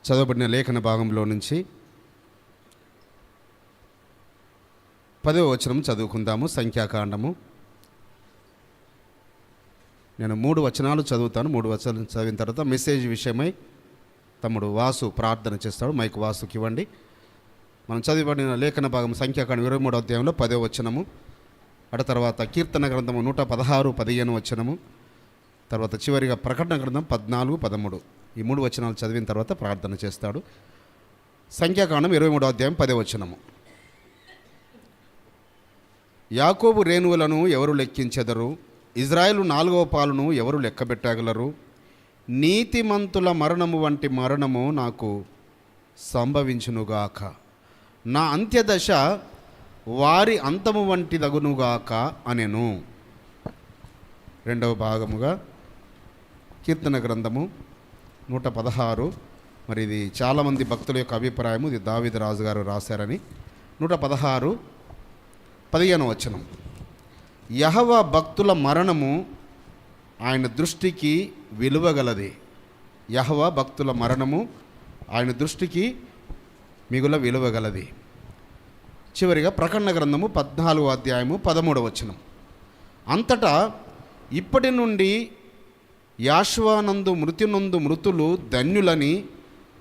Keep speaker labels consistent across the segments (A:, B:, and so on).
A: చదవబడిన లేఖన భాగంలో నుంచి 10వ వచనం చదువుకుందాము. సంఖ్యాకాండము. నేను 3 వచనాలు చదువుతాను. 3 వచనాలు చదివిన తర్వాత మెసేజ్ విషయమై తమ్ముడు వాసు ప్రార్థన చేస్తాడు. మైక్ వాసుకి ఇవ్వండి. మనం చదివబడిన లేఖన భాగం సంఖ్యాకాండం 23వ అధ్యాయంలో 10వ వచనము, అటు తర్వాత కీర్తన గ్రంథము 116, 15 వచనము, తర్వాత చివరిగా ప్రకటన గ్రంథం 14, 13. ఈ 3 వచనాలు చదివిన తర్వాత ప్రార్థన చేస్తాడు. సంఖ్యాకాండం 23వ అధ్యాయం 10వ వచనము. యాకోబు రేణువులను ఎవరు లెక్కించెదరు? ఇజ్రాయేలు 4వ పాలును ఎవరు లెక్కబెట్టగలరు? నీతిమంతుల మరణము వంటి మరణము నాకు సంభవించునుగాక, నా అంత్యదశ వారి అంతము వంటి దగునుగాక అనెను. 2వ భాగముగా కీర్తన గ్రంథము 116. మరి ఇది చాలామంది భక్తుల యొక్క అభిప్రాయము. ఇది దావీదు రాజు గారు రాశారని. 116, 15 వచనం. యెహోవా భక్తుల మరణము ఆయన దృష్టికి విలువగలది. యెహోవా భక్తుల మరణము ఆయన దృష్టికి మిగుల విలువగలది. చివరిగా ప్రకటన గ్రంథము 14వ అధ్యాయము 13వ వచనం. అంతటా ఇప్పటి నుండి యాశ్వానందు మృత్యునందు మృతులు ధన్యులని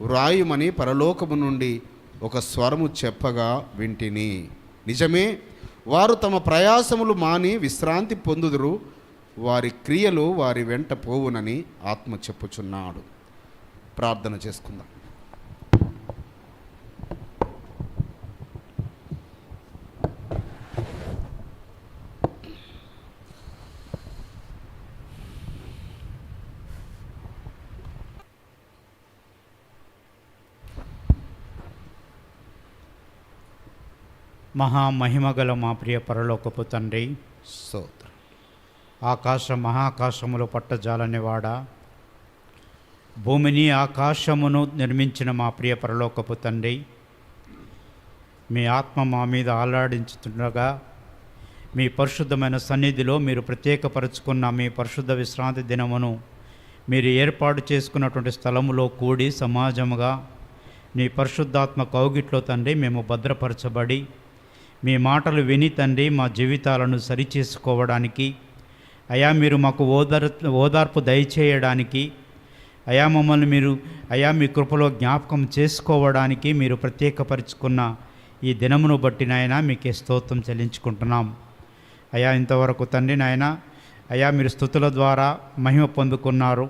A: వ్రాయుమని పరలోకము నుండి ఒక స్వరము చెప్పగా వింటిని. నిజమే, వారు తమ ప్రయాసములు మాని విశ్రాంతి పొందుదురు, వారి క్రియలు వారి వెంట పోవునని ఆత్మ చెప్పుచున్నాడు. ప్రార్థన చేసుకుందాం.
B: మహామహిమగల మా ప్రియ పరలోకపు తండ్రి,
A: స్తోత్రం.
B: మహాకాశములు పట్టజాలనివాడా, భూమిని ఆకాశమును నిర్మించిన మా ప్రియ పరలోకపు తండ్రి, మీ ఆత్మ మా మీద ఆలాడించుతుండగా మీ పరిశుద్ధమైన సన్నిధిలో మీరు ప్రత్యేకపరుచుకున్న మీ పరిశుద్ధ విశ్రాంతి దినమును మీరు ఏర్పాటు చేసుకున్నటువంటి స్థలములో కూడి సమాజముగా నీ పరిశుద్ధాత్మ కౌగిట్లో తండ్రి మేము భద్రపరచబడి మీ మాటలు విని తండ్రి మా జీవితాలను సరిచేసుకోవడానికి, అయా మీరు మాకు ఓదార్పు దయచేయడానికి, అయా మమ్మల్ని మీరు మీ కృపలో జ్ఞాపకం చేసుకోవడానికి మీరు ప్రత్యేకపరుచుకున్న ఈ దినమును బట్టి నాయన మీకే స్తోత్రం చెల్లించుకుంటున్నాం. అయా ఇంతవరకు తండ్రి నాయన మీరు స్తుతుల ద్వారా మహిమ పొందుకున్నారు,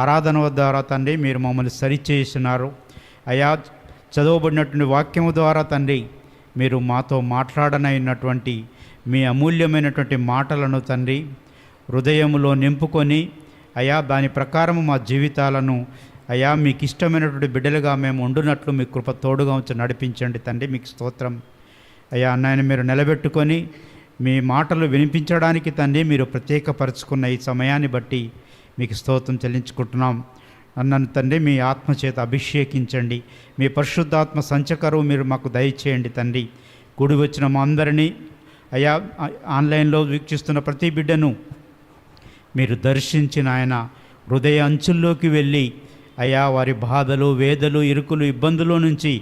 B: ఆరాధన ద్వారా తండ్రి మీరు మమ్మల్ని సరిచేస్తున్నారు. చదవబడినటువంటి వాక్యము ద్వారా తండ్రి మీరు మాతో మాట్లాడనైనటువంటి మీ అమూల్యమైనటువంటి మాటలను తండ్రి హృదయములో నింపుకొని దాని ప్రకారము మా జీవితాలను మీకు ఇష్టమైనటువంటి బిడ్డలుగా మేము ఉండునట్లు మీ కృప తోడుగా ఉంచి నడిపించండి తండ్రి. మీకు స్తోత్రం. అన్నయ్యను మీరు నిలబెట్టుకొని మీ మాటలు వినిపించడానికి తండ్రి మీరు ప్రత్యేకపరుచుకున్న ఈ సమయాన్ని బట్టి మీకు స్తోత్రం చెల్లించుకుంటున్నాం. అన్నను తండ్రి మీ ఆత్మచేత అభిషేకించండి, మీ పరిశుద్ధాత్మ సంచకరువు మీరు మాకు దయచేయండి తండ్రి. కూడి వచ్చిన మా అందరినీ ఆన్లైన్లో వీక్షిస్తున్న ప్రతి బిడ్డను మీరు దర్శించిన హృదయ అంచుల్లోకి వెళ్ళి వారి బాధలు, వేదలు, ఇరుకులు, ఇబ్బందుల నుంచి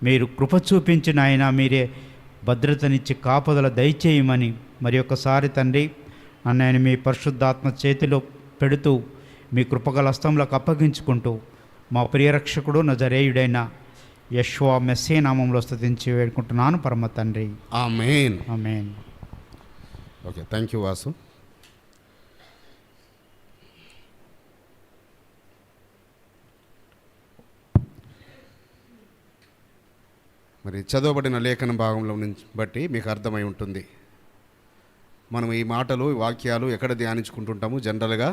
B: మీరు కృప చూపించిన మీరే భద్రతనిచ్చి కాపుదల దయచేయమని మరి ఒకసారి తండ్రి అన్నయ్యని మీ పరిశుద్ధాత్మ చేతిలో పెడుతూ మీ కృపగల హస్తంలోకి అప్పగించుకుంటూ మా ప్రియరక్షకుడు నజరేయుడైన యెషువా మెస్సీ నామంలో స్తుతించి వేడుకుంటున్నాను పరమ తండ్రి.
A: ఆమేన్.
B: ఆమేన్.
A: Okay, thank you Vasu. మరి చదవబడిన లేఖన భాగంలో నుంచి బట్టి మీకు అర్థమై ఉంటుంది. మనం ఈ మాటలు, ఈ వాక్యాలు ఎక్కడ ధ్యానించుకుంటుంటాము? జనరల్గా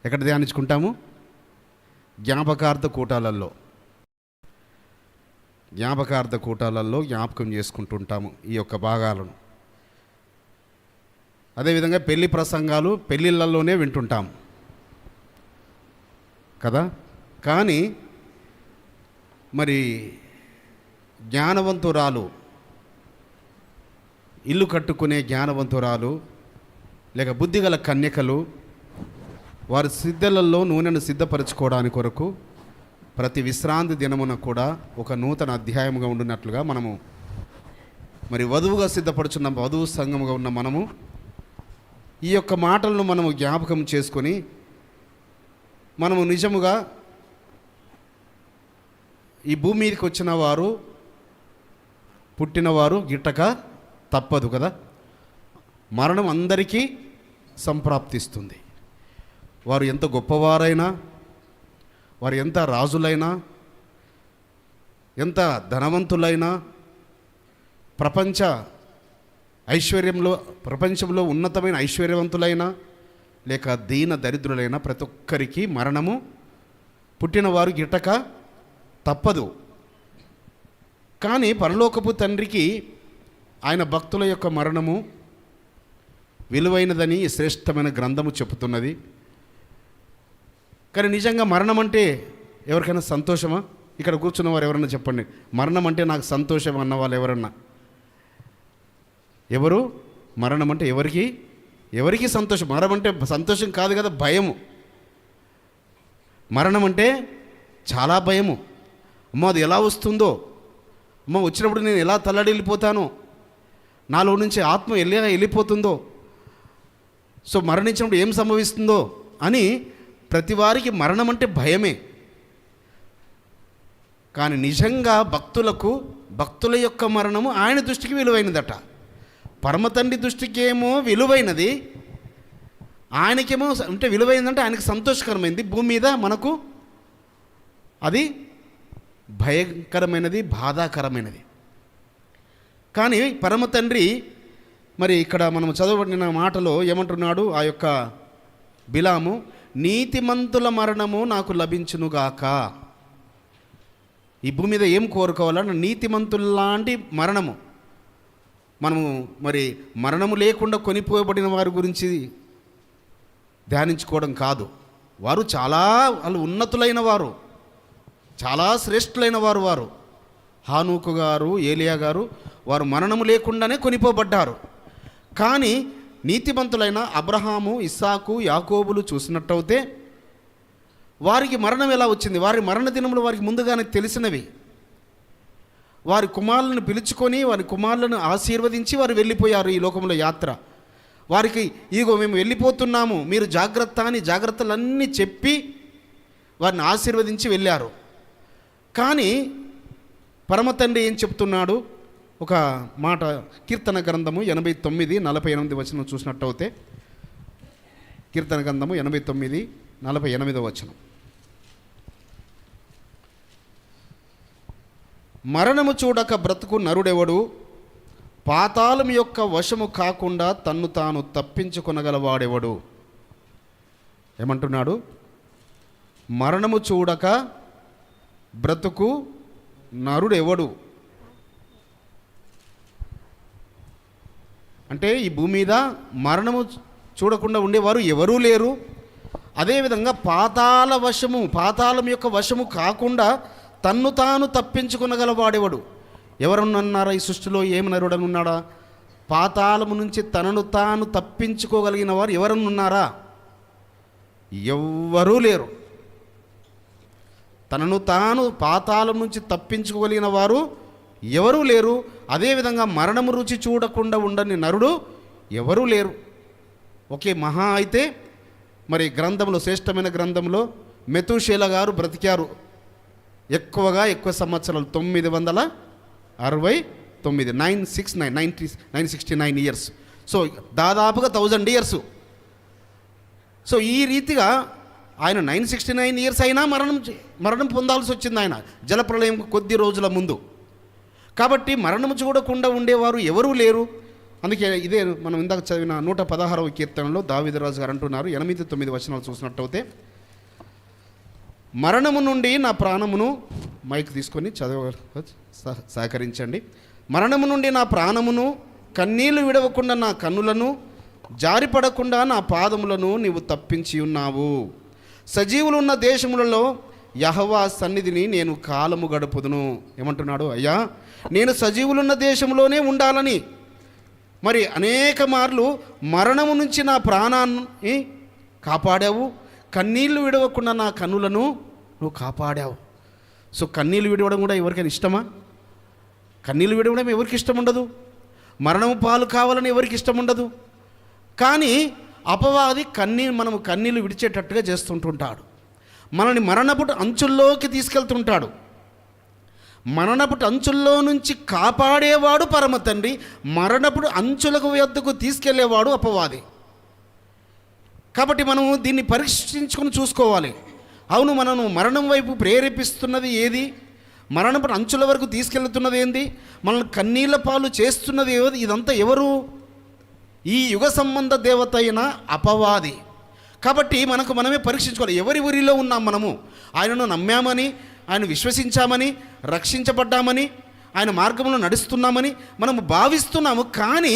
A: ఎక్కడ ధ్యానించుకుంటాము? జ్ఞాపకార్థ కూటాలలో జ్ఞాపకం చేసుకుంటుంటాము ఈ యొక్క భాగాలను. అదేవిధంగా పెళ్లి ప్రసంగాలు పెళ్ళిళ్ళల్లోనే వింటుంటాం కదా. కానీ మరి జ్ఞానవంతురాలు, ఇల్లు కట్టుకునే జ్ఞానవంతురాలు లేక బుద్ధిగల కన్యకలు వారి సిద్ధలలో నూనెను సిద్ధపరచుకోవడానికి కొరకు ప్రతి విశ్రాంతి దినమున కూడా ఒక నూతన అధ్యాయముగా ఉండినట్లుగా మనము మరి వధువుగా సిద్ధపడుచున్న వధువు సంఘముగా ఉన్న మనము ఈ యొక్క మాటలను మనము జ్ఞాపకం చేసుకొని మనము నిజముగా ఈ భూమి మీదకి వచ్చిన వారు పుట్టినవారు గిట్టక తప్పదు కదా. మరణం అందరికీ సంప్రాప్తిస్తుంది. వారు ఎంత గొప్పవారైనా, వారు ఎంత రాజులైనా, ఎంత ధనవంతులైనా, ప్రపంచంలో ఉన్నతమైన ఐశ్వర్యవంతులైనా లేక దీన దరిద్రులైనా ప్రతి ఒక్కరికి మరణము పుట్టినవారు గిట్టక తప్పదు. కానీ పరలోకపు తండ్రికి ఆయన భక్తుల యొక్క మరణము విలువైనదని శ్రేష్టమైన గ్రంథము చెబుతున్నది. కానీ నిజంగా మరణం అంటే ఎవరికైనా సంతోషమా? ఇక్కడ కూర్చున్న వారు ఎవరన్నా చెప్పండి, మరణం అంటే నాకు సంతోషం అన్న వాళ్ళు ఎవరన్నా? ఎవరు? మరణం అంటే ఎవరికి సంతోషం? మరణం అంటే సంతోషం కాదు కదా, భయము. మరణం అంటే చాలా భయము. అమ్మ అది ఎలా వస్తుందో, అమ్మ వచ్చినప్పుడు నేను ఎలా తల్లడిల్లిపోతానో, నాలో నుంచి ఆత్మ వెళ్ళిపోతుందో, సో మరణించినప్పుడు ఏం సంభవిస్తుందో అని ప్రతి వారికి మరణం అంటే భయమే. కానీ నిజంగా భక్తుల యొక్క మరణము ఆయన దృష్టికి విలువైనదట. పరమతండ్రి దృష్టికి ఏమో విలువైనది, ఆయనకేమో అంటే విలువైనదంటే ఆయనకి సంతోషకరమైనది. భూమి మీద మనకు అది భయంకరమైనది, బాధాకరమైనది. కానీ పరమతండ్రి మరి ఇక్కడ మనం చదవబడిన మాటలో ఏమంటున్నాడు? ఆ యొక్క బిలాము, నీతిమంతుల మరణము నాకు లభించునుగాక. ఈ భూమి మీద ఏం కోరుకోవాలన్న నీతిమంతుల్లాంటి మరణము. మనము మరి మరణము లేకుండా కొనిపోయబడిన వారి గురించి ధ్యానించుకోవడం కాదు. వాళ్ళు ఉన్నతులైన వారు, చాలా శ్రేష్ఠులైన వారు. హానూకు గారు, ఏలియా గారు, వారు మరణము లేకుండానే కొనిపోబడ్డారు. కానీ నీతిమంతులైన అబ్రహాము, ఇస్సాకు, యాకోబులు చూసినట్టయితే వారికి మరణం ఎలా వచ్చింది? వారి మరణ దినములు వారికి ముందుగానే తెలిసినవి. వారి కుమారులను పిలుచుకొని వారి కుమారులను ఆశీర్వదించి వారు వెళ్ళిపోయారు ఈ లోకంలో యాత్ర. వారికి ఇగో మేము వెళ్ళిపోతున్నాము, మీరు జాగ్రత్త అని జాగ్రత్తలన్నీ చెప్పి వారిని ఆశీర్వదించి వెళ్ళారు. కానీ పరమతండ్రి ఏం చెప్తున్నాడు? ఒక మాట కీర్తన గ్రంథము 89:48 చూసినట్టయితే, కీర్తన గ్రంథము 89:48. మరణము చూడక బ్రతుకు నరుడెవడు, పాతాళం యొక్క వశము కాకుండా తన్ను తాను తప్పించుకొనగలవాడెవడు? ఏమంటున్నాడు? మరణము చూడక బ్రతుకు నరుడెవడు అంటే ఈ భూమి మీద మరణము చూడకుండా ఉండేవారు ఎవరూ లేరు. అదేవిధంగా పాతాళం యొక్క వశము కాకుండా తన్ను తాను తప్పించుకొనగలవాడెవడు? ఎవరన్నారా ఈ సృష్టిలో? ఏమి నరుడనున్నాడా? పాతాళము నుంచి తనను తాను తప్పించుకోగలిగిన వారు ఎవరనున్నారా? ఎవ్వరూ లేరు. తనను తాను పాతాళం నుంచి తప్పించుకోగలిగిన వారు ఎవరూ లేరు. అదేవిధంగా మరణము రుచి చూడకుండా ఉండని నరుడు ఎవరూ లేరు. ఒకే మహా అయితే మరి గ్రంథంలో, శ్రేష్టమైన గ్రంథంలో మెతూషేల గారు బ్రతికారు ఎక్కువ సంవత్సరాలు, 969 ఇయర్స్. సో దాదాపుగా 1000 ఇయర్స్. సో ఈ రీతిగా ఆయన 969 ఇయర్స్ అయినా మరణం పొందాల్సి వచ్చింది ఆయన జలప్రళయం కొద్ది రోజుల ముందు. కాబట్టి మరణము చూడకుండా ఉండేవారు ఎవరూ లేరు. అందుకే ఇదే మనం ఇందాక చదివిన 116వ కీర్తనలో దావీదురాజు గారు అంటున్నారు, 8-9 చూసినట్టయితే, మరణము నుండి నా ప్రాణమును, మైక్ తీసుకొని సహకరించండి. మరణము నుండి నా ప్రాణమును, కన్నీళ్లు విడవకుండా నా కన్నులను, జారిపడకుండా నా పాదములను నీవు తప్పించి ఉన్నావు. సజీవులున్న దేశములలో యెహోవా సన్నిధిని నేను కాలము గడుపుదును. ఏమంటున్నాడు? అయ్యా, నేను సజీవులున్న దేశంలోనే ఉండాలని మరి అనేక మార్లు మరణము నుంచి నా ప్రాణాన్ని కాపాడావు, కన్నీళ్లు విడవకుండా నా కన్నులను నువ్వు కాపాడావు. సో కన్నీళ్ళు విడవడం కూడా ఎవరికైనా ఇష్టమా? కన్నీళ్ళు విడవడం ఎవరికి ఇష్టం ఉండదు. మరణం పాలు కావాలని ఎవరికి ఇష్టం ఉండదు. కానీ అపవాది మనము కన్నీళ్ళు విడిచేటట్టుగా చేస్తుంటుంటాడు. మనల్ని మరణపు అంచుల్లోకి తీసుకెళ్తుంటాడు. మరణపు అంచుల్లో నుంచి కాపాడేవాడు పరమ తండ్రి, మరణపు అంచులకు వద్దకు తీసుకెళ్లేవాడు అపవాది. కాబట్టి మనము దీన్ని పరీక్షించుకొని చూసుకోవాలి. అవును, మనను మరణం వైపు ప్రేరేపిస్తున్నది ఏది? మరణపు అంచుల వరకు తీసుకెళ్తున్నది ఏంది? మనల్ని కన్నీళ్ల పాలు చేస్తున్నది ఏది? ఇదంతా ఎవరు? ఈ యుగ సంబంధ దేవత అయిన అపవాది. కాబట్టి మనమే పరీక్షించుకోవాలి. ఎవరి ఊరిలో ఉన్నాం మనము? ఆయనను నమ్మామని, ఆయన విశ్వసించామని, రక్షించబడ్డామని, ఆయన మార్గంలో నడుస్తున్నామని మనము భావిస్తున్నాము. కానీ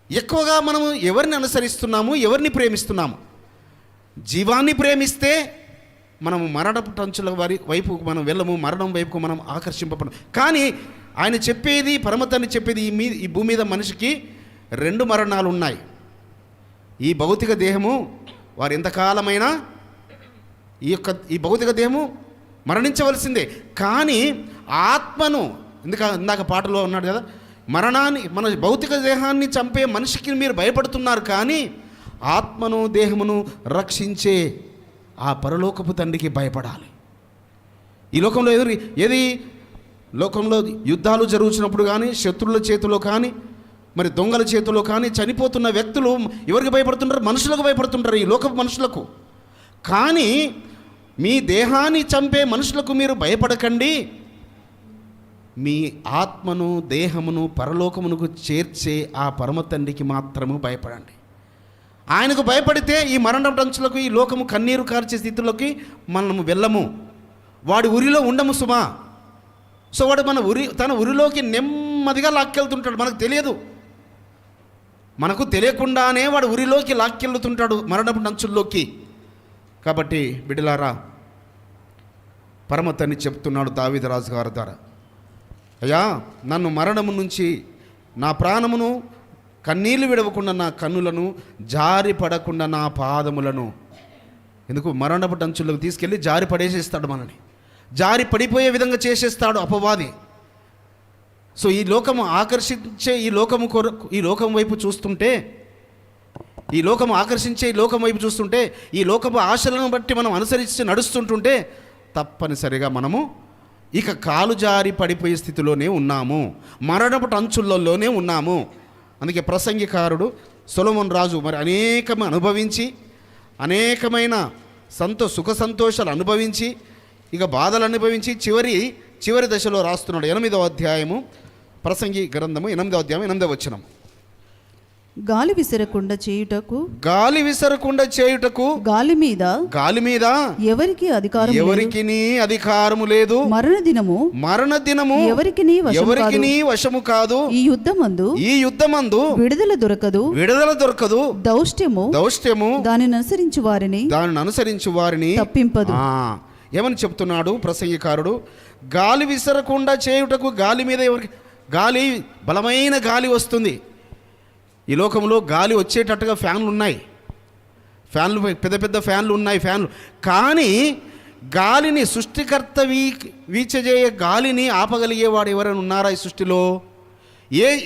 A: ఎక్కువగా మనము ఎవరిని అనుసరిస్తున్నాము, ఎవరిని ప్రేమిస్తున్నాము? జీవాన్ని ప్రేమిస్తే మనము మరణపు టంచుల వైపు మనం వెళ్ళము, మరణం వైపుకు మనం ఆకర్షింపబడం. కానీ ఆయన చెప్పేది, పరమతాన్ని చెప్పేది, ఈ భూమి మీద మనిషికి 2 మరణాలు ఉన్నాయి. ఈ భౌతిక దేహము వారు ఎంతకాలమైనా ఈ భౌతిక దేహము మరణించవలసిందే. కానీ ఆత్మను ఇందాక పాటలో ఉన్నాడు కదా, మన భౌతిక దేహాన్ని చంపే మనిషికి మీరు భయపడుతున్నారు, కానీ ఆత్మను దేహమును రక్షించే ఆ పరలోకపు తండ్రికి భయపడాలి. ఈ లోకంలో ఏది లోకంలో యుద్ధాలు జరుగుతున్నప్పుడు కానీ, శత్రువుల చేతిలో కానీ, మరి దొంగల చేతిలో కానీ చనిపోతున్న వ్యక్తులు ఎవరికి భయపడుతుంటారు? మనుషులకు భయపడుతుంటారు, ఈ లోకపు మనుషులకు. కానీ మీ దేహాన్ని చంపే మనుషులకు మీరు భయపడకండి, మీ ఆత్మను దేహమును పరలోకమునకు చేర్చే ఆ పరమ తండ్రికి మాత్రము భయపడండి. ఆయనకు భయపడితే ఈ మరణంచులకు, ఈ లోకము కన్నీరు కార్చే స్థితిలోకి మనము వెళ్ళము, వాడి ఉరిలో ఉండము సుమా. సో వాడు తన ఉరిలోకి నెమ్మదిగా లాక్కెళ్తుంటాడు. మనకు తెలియకుండానే వాడు ఉరిలోకి లాక్కెళ్తుంటాడు, మరణపు అంచుల్లోకి. కాబట్టి బిడ్డలారా, పరమ తండ్రి చెప్తున్నాడు దావీదు రాజు గారి ద్వారా, అయ్యా నన్ను మరణము నుంచి, నా ప్రాణమును కన్నీళ్లు విడవకుండా నా కన్నులను, జారి పడకుండా నా పాదములను. ఎందుకు? మరణపు అంచుల్లోకి తీసుకెళ్ళి జారి పడేసేస్తాడు, మనని జారి పడిపోయే విధంగా చేసేస్తాడు అపవాది. సో ఈ లోకము ఆకర్షించే ఈ లోకం వైపు చూస్తుంటే, ఈ లోకము ఆశలను బట్టి మనం అనుసరించి నడుస్తుంటుంటే తప్పనిసరిగా మనము ఇక కాలు జారి పడిపోయే స్థితిలోనే ఉన్నాము, మరణపు అంచుల్లోనే ఉన్నాము. అందుకే ప్రసంగికారుడు సొలొమోను రాజు మరి అనేకమైన సుఖ సంతోషాలు అనుభవించి, ఇక బాధలు అనుభవించి చివరి దశలో రాస్తున్నాడు. 8వ అధ్యాయము ప్రసంగి గ్రంథము 8వ అధ్యాయం 8వ వచనం.
C: గాలి విసరకుండా చేయుటకు
A: గాలి మీద
C: ఎవరికి
A: అధికారము లేదు. మరణ దినము ఎవరికి వశము కాదు.
C: ఈ యుద్ధమందు విడుదల దొరకదు. దౌష్ట్యము దానిని అనుసరించు వారిని తప్పింపదు.
A: ఏమని చెప్తున్నాడు ప్రసంగికారుడు? గాలి విసరకుండా చేయుటకు గాలి మీద గాలి, బలమైన గాలి వస్తుంది. ఈ లోకంలో గాలి వచ్చేటట్టుగా ఫ్యాన్లు ఉన్నాయి, పెద్ద పెద్ద ఫ్యాన్లు ఉన్నాయి. కానీ గాలిని సృష్టికర్త వీచజేయ గాలిని ఆపగలిగేవాడు ఎవరైనా ఉన్నారా ఈ సృష్టిలో?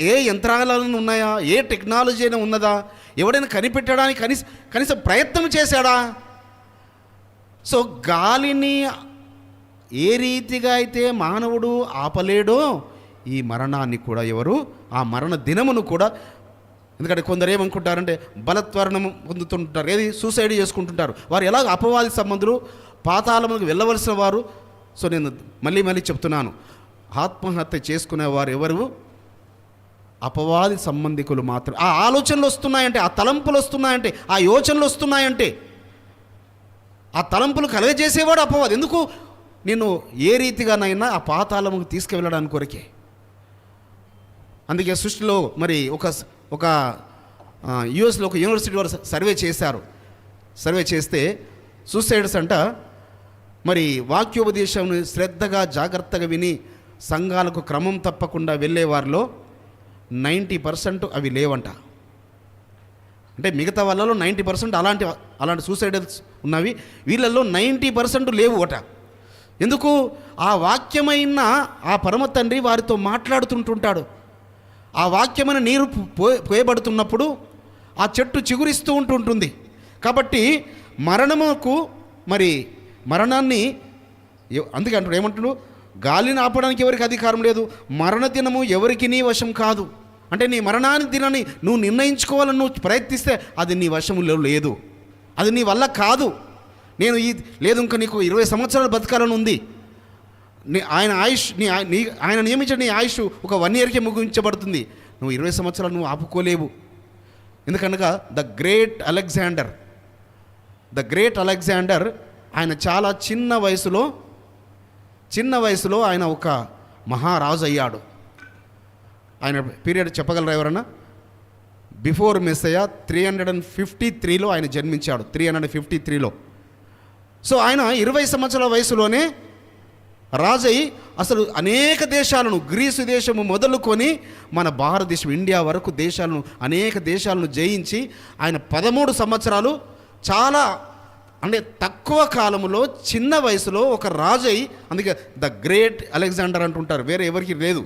A: ఏ యంత్రాలను ఉన్నాయా? ఏ టెక్నాలజీ అయినా ఉన్నదా? ఎవడైనా కనిపెట్టడానికి కనీసం ప్రయత్నం చేశాడా? సో గాలిని ఏ రీతిగా అయితే మానవుడు ఆపలేడో, ఈ మరణాన్ని కూడా ఆ మరణ దినమును కూడా. ఎందుకంటే కొందరు ఏమనుకుంటారంటే బలత్వరణం పొందుతుంటారు, సూసైడ్ చేసుకుంటుంటారు. వారు ఎలాగ అపవాది సంబంధులు, పాతాళములకు వెళ్ళవలసిన వారు. సో నేను మళ్ళీ చెప్తున్నాను, ఆత్మహత్య చేసుకునేవారు ఎవరు? అపవాది సంబంధికులు మాత్రం. ఆ ఆలోచనలు వస్తున్నాయంటే, ఆ తలంపులు వస్తున్నాయంటే, ఆ యోచనలు వస్తున్నాయంటే, ఆ తలంపులు కలగజేసేవాడు అపవాది. ఎందుకు? నేను ఏ రీతిగానైనా ఆ పాతాళముకు తీసుకువెళ్ళడానికి కొరకే. అందుకే సృష్టిలో మరి ఒక యుఎస్లో ఒక యూనివర్సిటీ వారు సర్వే చేస్తే సూసైడ్స్ అంట మరి వాక్యోపదేశం శ్రద్ధగా జాగ్రత్తగా విని సంఘాలకు క్రమం తప్పకుండా వెళ్ళే వారిలో 90% అవి లేవంట. అంటే మిగతా వాళ్ళలో 90% అలాంటి సూసైడల్స్ ఉన్నవి, వీళ్ళల్లో 90% లేవు అట. ఎందుకు? ఆ వాక్యమైన ఆ పరమ తండ్రి వారితో మాట్లాడుతుంటుంటాడు. ఆ వాక్యమైన నీరు పోయబడుతున్నప్పుడు ఆ చెట్టు చిగురిస్తూ ఉంటుంటుంది. కాబట్టి మరణముకు మరి మరణాన్ని అందుకే అంటాడు, ఏమంటాడు? గాలిని ఆపడానికి ఎవరికి అధికారం లేదు, మరణ దినము ఎవరికి నీ వశం కాదు. అంటే నీ మరణాన్ని దినాన్ని నువ్వు నిర్ణయించుకోవాలని నువ్వు ప్రయత్నిస్తే అది నీ వశములో లేదు, అది నీ వల్ల కాదు. నేను లేదు ఇంకా నీకు 20 సంవత్సరాలు బతకాలని ఉంది, ఆయన ఆయుష్ ఆయన నియమించిన నీ ఆయుష్ ఒక 1 ఇయర్కే ముగించబడుతుంది. నువ్వు 20 సంవత్సరాలు నువ్వు ఆపుకోలేవు. ఎందుకనగా ద గ్రేట్ అలెగ్జాండర్ ఆయన చాలా చిన్న వయసులో ఆయన ఒక మహారాజు అయ్యాడు. ఆయన పీరియడ్ చెప్పగలరా ఎవరన్నా? బిఫోర్ మెస్సయ్య 353లో ఆయన జన్మించాడు. 353లో. సో ఆయన 20 సంవత్సరాల వయసులోనే రాజయ్యి అసలు అనేక దేశాలను, గ్రీసు దేశము మొదలుకొని మన భారతదేశం ఇండియా వరకు అనేక దేశాలను జయించి ఆయన 13 సంవత్సరాలు చాలా అంటే తక్కువ కాలంలో చిన్న వయసులో ఒక రాజయ్యి, అందుకే ద గ్రేట్ అలెగ్జాండర్ అంటుంటారు, వేరే ఎవరికి లేదు,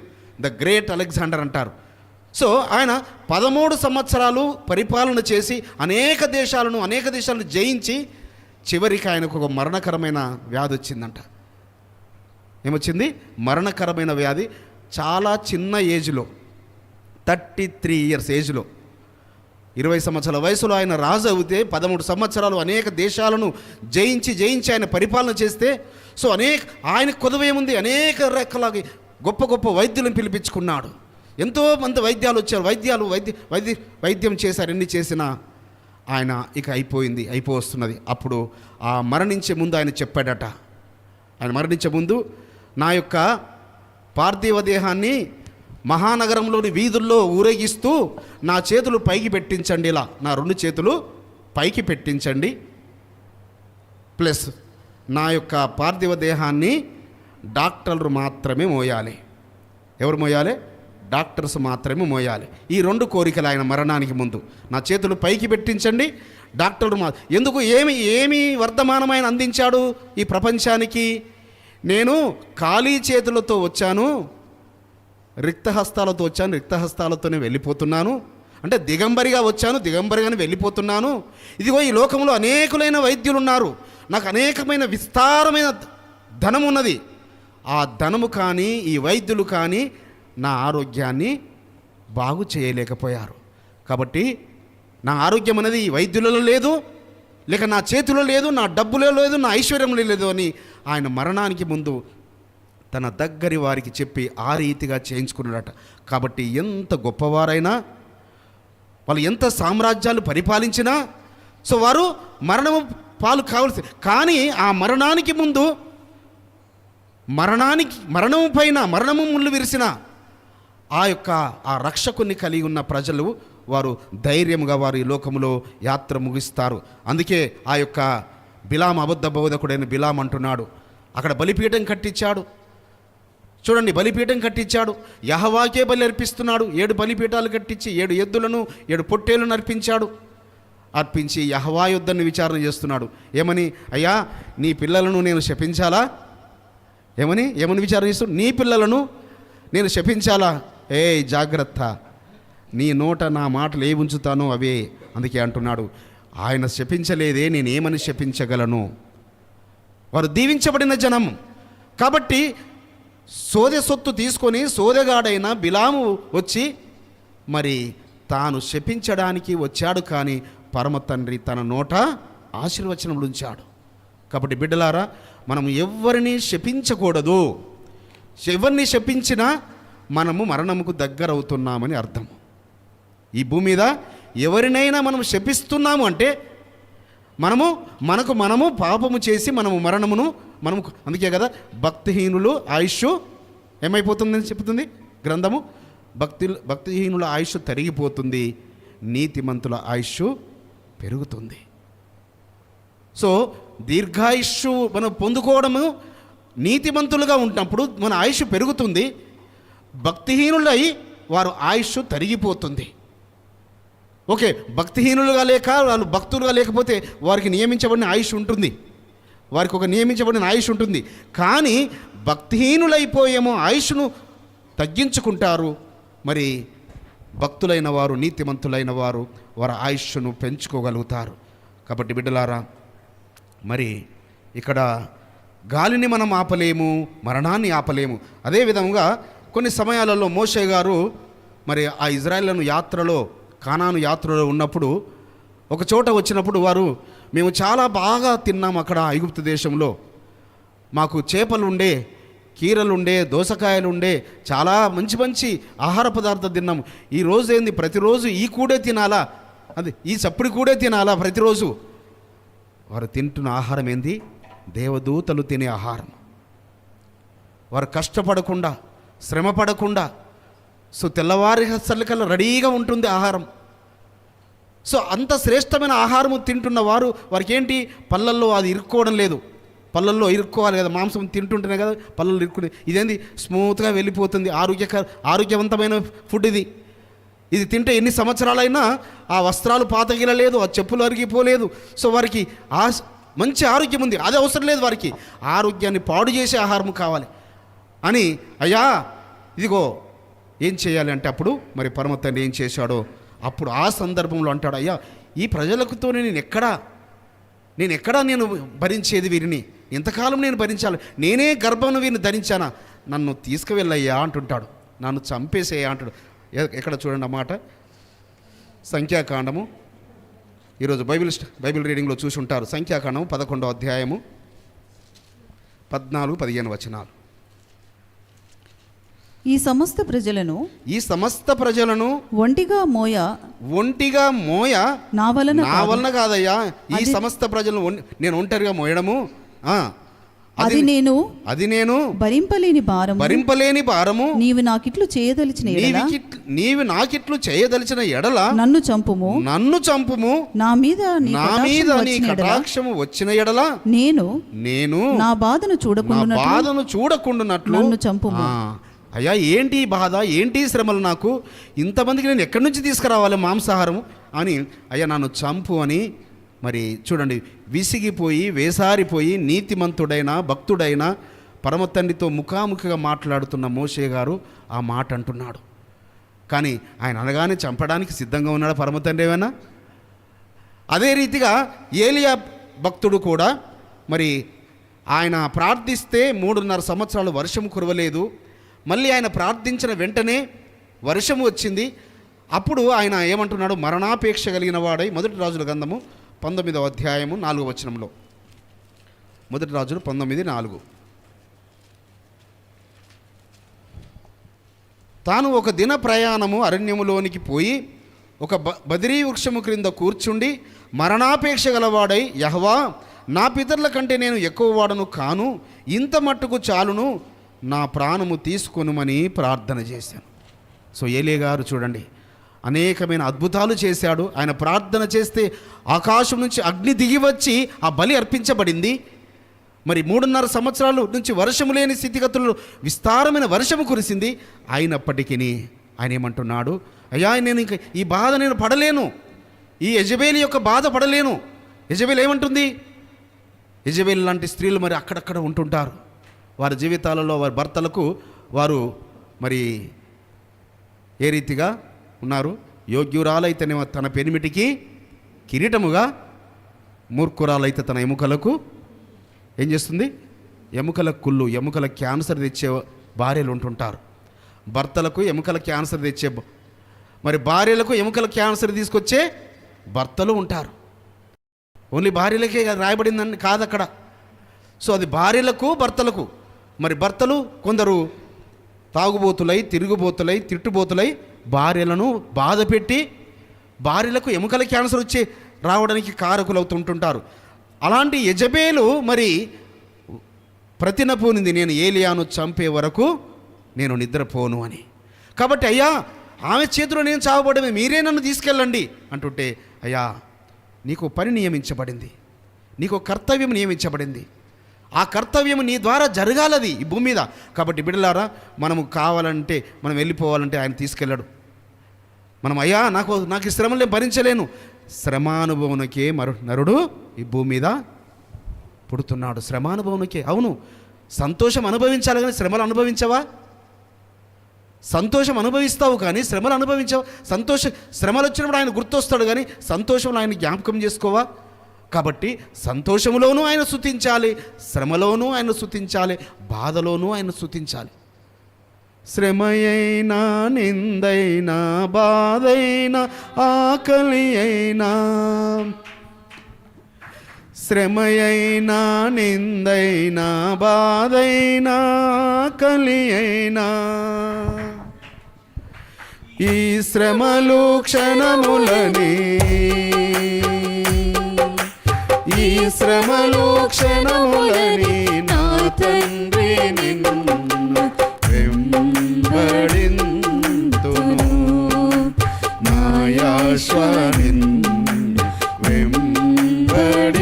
A: ద గ్రేట్ అలెగ్జాండర్ అంటారు. సో ఆయన 13 సంవత్సరాలు పరిపాలన చేసి అనేక దేశాలను జయించి చివరికి ఆయనకు ఒక మరణకరమైన వ్యాధి వచ్చిందంట. ఏమొచ్చింది? మరణకరమైన వ్యాధి. చాలా చిన్న ఏజ్లో, 33 ఇయర్స్ ఏజ్లో, 20 సంవత్సరాల వయసులో ఆయన రాజు అవుతే 13 సంవత్సరాలు అనేక దేశాలను జయించి ఆయన పరిపాలన చేస్తే, సో ఆయన కొదవేముంది, అనేక రకాల గొప్ప గొప్ప వైద్యులను పిలిపించుకున్నాడు. ఎంతోమంది వైద్యాలు వచ్చారు, వైద్యం చేశారు. ఎన్ని చేసినా ఆయన ఇక అయిపోతున్నది. అప్పుడు ఆ మరణించే ముందు ఆయన చెప్పాడట, ఆయన మరణించే ముందు, నా యొక్క పార్థివ దేహాన్ని మహానగరంలోని వీధుల్లో ఊరేగిస్తూ నా చేతులు పైకి పెట్టించండి, ఇలా నా 2 చేతులు పైకి పెట్టించండి, ప్లస్ నా యొక్క పార్థివ దేహాన్ని డాక్టర్లు మాత్రమే మోయాలి. ఎవరు మోయాలి? డాక్టర్స్ మాత్రమే మోయాలి. ఈ 2 కోరికలు ఆయన మరణానికి ముందు. నా చేతులు పైకి పెట్టించండి, డాక్టర్లు ఎందుకు? ఏమి వర్ధమానమైన అందించాడు ఈ ప్రపంచానికి? నేను ఖాళీ చేతులతో వచ్చాను, రిక్తహస్తాలతో వచ్చాను, రిక్తహస్తాలతోనే వెళ్ళిపోతున్నాను. అంటే దిగంబరిగా వచ్చాను, దిగంబరిగానే వెళ్ళిపోతున్నాను. ఇదిగో ఈ లోకంలో అనేకులైన వైద్యులు ఉన్నారు, నాకు అనేకమైన విస్తారమైన ధనం ఉన్నది. ఆ ధనము కానీ ఈ వైద్యులు కానీ నా ఆరోగ్యాన్ని బాగు చేయలేకపోయారు. కాబట్టి నా ఆరోగ్యం అనేది ఈ వైద్యులలో లేదు, లేక నా చేతిలో లేదు, నా డబ్బులో లేదు, నా ఐశ్వర్యంలో లేదు అని ఆయన మరణానికి ముందు తన దగ్గరి వారికి చెప్పి ఆ రీతిగా చేయించుకున్నాడట. కాబట్టి ఎంత గొప్పవారైనా, వాళ్ళు ఎంత సామ్రాజ్యాలు పరిపాలించినా, సో వారు మరణము పాలు కావాల్సి, కానీ ఆ మరణానికి ముందు మరణము ముళ్ళు విరిసిన ఆ రక్షకుని కలిగి ఉన్న ప్రజలు వారు ధైర్యముగా వారు ఈ లోకములో యాత్ర ముగిస్తారు. అందుకే ఆ యొక్క బిలాం, అబద్ధ బోధకుడైన బిలాం అంటున్నాడు, అక్కడ బలిపీఠం కట్టించాడు. చూడండి, బలిపీఠం కట్టించాడు, యెహోవాకే బలి అర్పిస్తున్నాడు. 7 బలిపీఠాలు కట్టించి 7 ఎద్దులను 7 పొట్టేలను అర్పించి యెహోవా యుద్ధాన్ని విచారణ చేస్తున్నాడు. ఏమని? అయ్యా, నీ పిల్లలను నేను శపించాలా? ఏమని విచారణ చేస్తూ, నీ పిల్లలను నేను శపించాలా? జాగ్రత్త, నీ నోట నా మాటలు ఏ ఉంచుతానో అవే. అందుకే అంటున్నాడు, ఆయన శపించలేదే, నేనేమని శపించగలను? వారు దీవించబడిన జనం. కాబట్టి సొత్తు తీసుకొని సోదెగాడైన బిలాము వచ్చి మరి తాను శపించడానికి వచ్చాడు, కానీ పరమ తండ్రి తన నోట ఆశీర్వచనములు ఉంచాడు. కాబట్టి బిడ్డలారా, మనం ఎవరిని శపించకూడదు. ఎవరిని శపించినా మనము మరణముకు దగ్గర అవుతున్నామని అర్థం. ఈ భూమి మీద ఎవరినైనా మనం శపిస్తున్నాము అంటే మనము పాపము చేసి మనము అందుకే కదా భక్తిహీనులు ఆయుష్ ఏమైపోతుందని చెప్తుంది గ్రంథము. భక్తిహీనుల ఆయుష్ తరిగిపోతుంది, నీతిమంతుల ఆయుష్ పెరుగుతుంది. సో దీర్ఘాయుష్షు మనం పొందుకోవడము, నీతిమంతులుగా ఉన్నప్పుడు మన ఆయుష్ పెరుగుతుంది. భక్తిహీనులై వారు ఆయుష్ తరిగిపోతుంది. ఓకే, భక్తిహీనులుగా లేక వాళ్ళు భక్తులుగా లేకపోతే వారికి నియమించబడిన ఆయుష్ ఉంటుంది. వారికి ఒక నియమించబడిన ఆయుష్ ఉంటుంది. కానీ భక్తిహీనులైపోయేమో ఆయుష్ను తగ్గించుకుంటారు. మరి భక్తులైన వారు, నీతిమంతులైన వారు వారి ఆయుష్ను పెంచుకోగలుగుతారు. కాబట్టి బిడ్డలారా, మరి ఇక్కడ గాలిని మనం ఆపలేము, మరణాన్ని ఆపలేము. అదేవిధంగా కొన్ని సమయాలలో మోషే గారు మరి ఆ ఇజ్రాయేళ్లను యాత్రలో, కానాను యాత్రలో ఉన్నప్పుడు ఒక చోట వచ్చినప్పుడు వారు, మేము చాలా బాగా తిన్నాం అక్కడ ఐగుప్తు దేశంలో, మాకు చేపలుండే, కీరలుండే, దోసకాయలుండే, చాలా మంచి మంచి ఆహార పదార్థం తిన్నాము. ఈరోజు ఏంది, ప్రతిరోజు ఈ కూడే తినాలా, అది ఈ చప్పుడు కూడే తినాలా ప్రతిరోజు? వారు తింటున్న ఆహారం ఏంది? దేవదూతలు తినే ఆహారం. వారు కష్టపడకుండా, శ్రమ పడకుండా, సో తెల్లవారి హస్తలకల్లా రెడీగా ఉంటుంది ఆహారం. సో అంత శ్రేష్టమైన ఆహారం తింటున్న వారు, వారికి ఏంటి, పళ్ళల్లో అది ఇరుక్కోవడం లేదు. పళ్ళల్లో ఇరుక్కోవాలి కదా, మాంసం తింటుంటేనే కదా పళ్ళల్లో ఇరుక్కునే. ఇదేంది స్మూత్గా వెళ్ళిపోతుంది, ఆరోగ్యవంతమైన ఫుడ్ ఇది. ఇది తింటే ఎన్ని సంవత్సరాలైనా ఆ వస్త్రాలు పాతగిలలేదు, ఆ చెప్పులు అరిగిపోలేదు. సో వారికి మంచి ఆరోగ్యం ఉంది, అది అవసరం లేదు. వారికి ఆరోగ్యాన్ని పాడు చేసే ఆహారం కావాలి అని, అయ్యా ఇదిగో ఏం చేయాలి అంటే, అప్పుడు మరి పరమ తండ్రి ఏం చేశాడో అప్పుడు ఆ సందర్భంలో అంటాడు, అయ్యా ఈ ప్రజలకుతో నేను ఎక్కడా నేను భరించేది వీరిని, ఎంతకాలం నేను భరించాలి, నేనే గర్భంలో వీరిని ధరించానా, నన్ను తీసుకువెళ్ళయ్యా అంటుంటాడు, నన్ను చంపేసేయా అంటాడు. ఎక్కడ చూడండి అన్నమాట, సంఖ్యాకాండము, ఈరోజు బైబిల్ రీడింగ్లో చూసి ఉంటారు. సంఖ్యాకాండము 11వ అధ్యాయము 14-15 వచనాలు.
C: ఈ సమస్త ప్రజలను ఒంటిగా మోయ నా వలన కాదయ్యా, ఈ సమస్త ప్రజలను నేను ఒంటరిగా మోయడము, అది నేను భరింపలేని భారము, నీవు నాకిట్లు చేయదలిచిన ఎడల నన్ను చంపుము, నా మీద నీ కటాక్షము వచ్చిన ఎడల నేను నా బాధను చూడకుండానట్లు నన్ను చంపుము. అయ్యా ఏంటి బాధ, ఏంటి శ్రమలు, నాకు ఇంతమందికి నేను ఎక్కడి నుంచి తీసుకురావాలి మాంసాహారము అని, అయ్యా నన్ను చంపు అని. మరి చూడండి, విసిగిపోయి వేసారిపోయి నీతిమంతుడైన భక్తుడైన పరమ తండ్రితో ముఖాముఖిగా మాట్లాడుతున్న మోషే గారు ఆ మాట అంటున్నాడు. కానీ ఆయన అనగానే చంపడానికి సిద్ధంగా ఉన్నాడు పరమ తండ్రి ఏమైనా? అదే రీతిగా ఏలియా భక్తుడు కూడా మరి ఆయన ప్రార్థిస్తే 3.5 సంవత్సరాలు వర్షం కురవలేదు. మళ్ళీ ఆయన ప్రార్థించిన వెంటనే వర్షం వచ్చింది. అప్పుడు ఆయన ఏమంటున్నాడు, మరణాపేక్ష కలిగిన వాడై, మొదటి రాజుల గ్రంథము 19వ అధ్యాయము 4వ వచనంలో, మొదటి రాజులు 19:4, తాను ఒక దిన ప్రయాణము అరణ్యములోనికి పోయి ఒక బదిరీ వృక్షము క్రింద కూర్చుండి మరణాపేక్ష గలవాడై, యెహోవా నా పితరుల కంటే నేను ఎక్కువ వాడను కాను, ఇంత మట్టుకు చాలును, నా ప్రాణము తీసుకొనుమని ప్రార్థన చేశాను. సో ఏలియా గారు చూడండి, అనేకమైన అద్భుతాలు చేశాడు. ఆయన ప్రార్థన చేస్తే ఆకాశం నుంచి అగ్ని దిగి వచ్చి ఆ బలి అర్పించబడింది. మరి 3.5 సంవత్సరాలు నుంచి వర్షము లేని స్థితిగతుల్లో విస్తారమైన వర్షము కురిసింది. అయినప్పటికీ ఆయన ఏమంటున్నాడు, అయ్యా నేను ఇంకా ఈ బాధ నేను పడలేను, ఈ యెజబేలు యొక్క బాధ పడలేను. యెజబేలు ఏమంటుంది? యెజబేలు లాంటి స్త్రీలు మరి అక్కడక్కడ ఉంటుంటారు. వారి జీవితాలలో వారి భర్తలకు వారు మరి ఏ రీతిగా ఉన్నారు? యోగ్యురాలైతేనేమో తన పెనిమిటికి కిరీటముగా, మూర్ఖురాలైతే తన ఎముకలకు ఏం చేస్తుంది? ఎముకల కుళ్ళు, ఎముకల క్యాన్సర్ తెచ్చే భార్యలు ఉంటుంటారు. భర్తలకు ఎముకల క్యాన్సర్ తెచ్చే, మరి భార్యలకు ఎముకల క్యాన్సర్ తీసుకొచ్చే భర్తలు ఉంటారు. ఓన్లీ భార్యలకే రాయబడిందని కాదు అక్కడ. సో అది భార్యలకు భర్తలకు. మరి భర్తలు కొందరు తాగుబోతులై, తిరుగుబోతులై, తిట్టుబోతులై భార్యలను బాధ పెట్టి భార్యలకు ఎముకల క్యాన్సర్ వచ్చి రావడానికి కారకులవుతుంటుంటారు. అలాంటి యెజబేలు మరి ప్రతినపూనింది, నేను ఏలియాను చంపే వరకు నేను నిద్రపోను అని. కాబట్టి అయ్యా ఆమె చేతిలో నేను చావబడమే, మీరే నన్ను తీసుకెళ్ళండి అంటుంటే, అయ్యా నీకు పని నియమించబడింది, నీకు కర్తవ్యం నియమించబడింది, ఆ కర్తవ్యం నీ ద్వారా జరగాలది ఈ భూమి మీద. కాబట్టి బిడ్డలారా, మనము కావాలంటే మనం వెళ్ళిపోవాలంటే ఆయన తీసుకెళ్ళాడు. మనం అయ్యా నాకు ఈ శ్రమలే భరించలేను, శ్రమానుభవనకే నరుడు ఈ భూమి మీద పుడుతున్నాడు. శ్రమానుభవంకే. అవును, సంతోషం అనుభవించాలి కానీ శ్రమలు అనుభవించవా? సంతోషం అనుభవిస్తావు కానీ శ్రమలు అనుభవించవు. శ్రమలు వచ్చినప్పుడు ఆయన గుర్తొస్తాడు కానీ సంతోషంలో ఆయన జ్ఞాపకం చేసుకోవా? కాబట్టి సంతోషంలోనూ ఆయన స్తుతించాలి, శ్రమలోనూ ఆయన స్తుతించాలి, బాధలోనూ ఆయన స్తుతించాలి. శ్రమయైనా, నిందైనా, బాధైనా, ఆకలి అయినా, శ్రమయైనా, నిందైనా, బాధైనా, ఆకలి అయినా, ఈ శ్రమలు క్షణములని, ఈ శ్రమలు క్షణములని నా తండ్రి నిన్ను వెంబడింతును, నా యాశ్వ నిన్ను వెంబడింతును,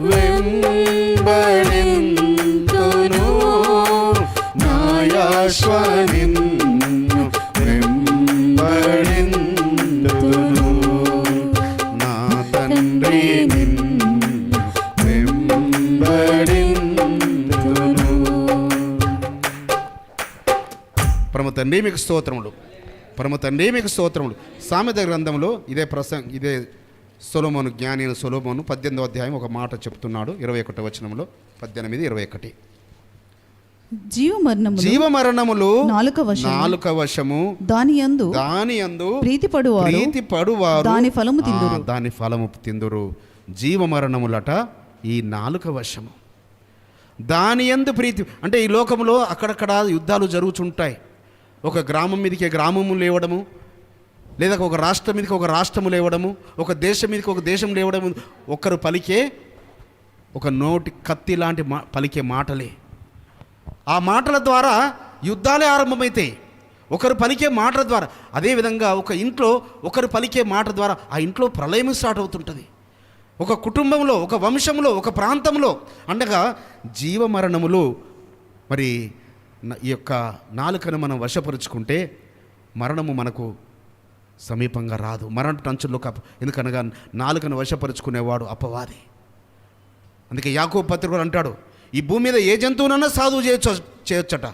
C: వెంబడింతును, నా యాశ్వ నిన్ను వెంబడింతును, నా తండ్రి నిన్ను వెంబడింతును. పరమ తండ్రి మీకు స్తోత్రములు, పరమ తండ్రి మీకు స్తోత్రములు. సామెత గ్రంథంలో ఇదే సొలొమోను, జ్ఞాని అయిన సొలొమోను 18వ అధ్యాయం ఒక మాట చెప్తున్నాడు. 21వ వచనంలో 18:21 జీవమరణములు నాలుక వశము, దాని యందు ప్రీతిపడువారు దాని ఫలము తిందురు. జీవమరణములట ఈ నాలుక వశము, దాని యందు ప్రీతి. అంటే ఈ లోకంలో అక్కడక్కడ యుద్ధాలు జరుగుతుంటాయి. ఒక గ్రామం మీదకి గ్రామము లేవడము, లేదా ఒక రాష్ట్రం మీదకి ఒక రాష్ట్రము లేవడము, ఒక దేశం మీదకి ఒక దేశం లేవడము, ఒకరు పలికే ఒక నోటి కత్తి లాంటి పలికే మాటలే. ఆ మాటల ద్వారా యుద్ధాలే ఆరంభమవుతాయి, ఒకరు పలికే మాటల ద్వారా. అదేవిధంగా ఒక ఇంట్లో ఒకరు పలికే మాట ద్వారా ఆ ఇంట్లో ప్రళయం స్టార్ట్ అవుతుంటుంది. ఒక కుటుంబంలో, ఒక వంశంలో, ఒక ప్రాంతంలో. అనగా జీవమరణములు. మరి ఈ యొక్క నాలుకను మనం వశపరుచుకుంటే మరణము మనకు సమీపంగా రాదు, మరణ టంచుల్లో ఎందుకనగా నాలుకను వశపరుచుకునేవాడు అపవాది. అందుకే యాకోబు పత్రికలో అంటాడు, ఈ భూమి మీద ఏ జంతువునైనా సాధువు చేయొచ్చట.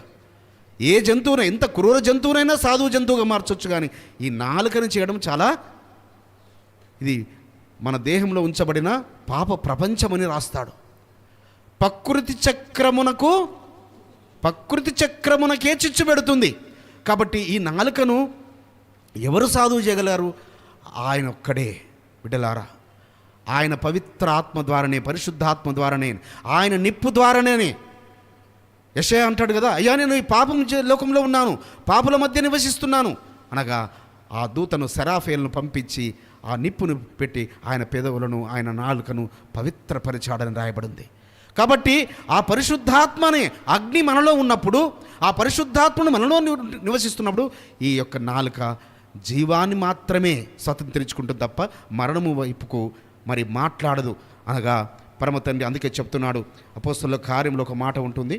C: ఏ జంతువునైనా, ఎంత క్రూర జంతువునైనా సాధువు జంతువుగా మార్చొచ్చు, కానీ ఈ నాలుకను చేయడం చాలా, ఇది మన దేహంలో ఉంచబడిన పాప ప్రపంచమని రాస్తాడు. ప్రకృతి చక్రమునకే చిచ్చు పెడుతుంది. కాబట్టి ఈ నాలుకను ఎవరు సాధువు చేయగలరు? ఆయన ఒక్కడే. బిడ్డలారా, ఆయన పవిత్ర ఆత్మ ద్వారానే, పరిశుద్ధాత్మ ద్వారానే, ఆయన నిప్పు ద్వారానే. యెషయా అంటాడు కదా, అయ్యా నేను ఈ పాపం లోకంలో ఉన్నాను, పాపుల మధ్య నివసిస్తున్నాను అనగా ఆ దూతను సెరాఫేల్ను పంపించి ఆ నిప్పును పెట్టి ఆయన పెదవులను, ఆయన నాలుకను పవిత్రపరిచాడని రాయబడింది. కాబట్టి ఆ పరిశుద్ధాత్మనే అగ్ని మనలో ఉన్నప్పుడు, ఆ పరిశుద్ధాత్మను మనలో నివసిస్తున్నప్పుడు ఈ యొక్క నాలుక జీవాన్ని మాత్రమే స్వతంత్రించుకుంటుంది తప్ప మరణము వైపుకు మరి మాట్లాడదు అనగా పరమ తండ్రి అందుకే చెప్తున్నాడు. అపోస్తలుల కార్యంలో ఒక మాట ఉంటుంది.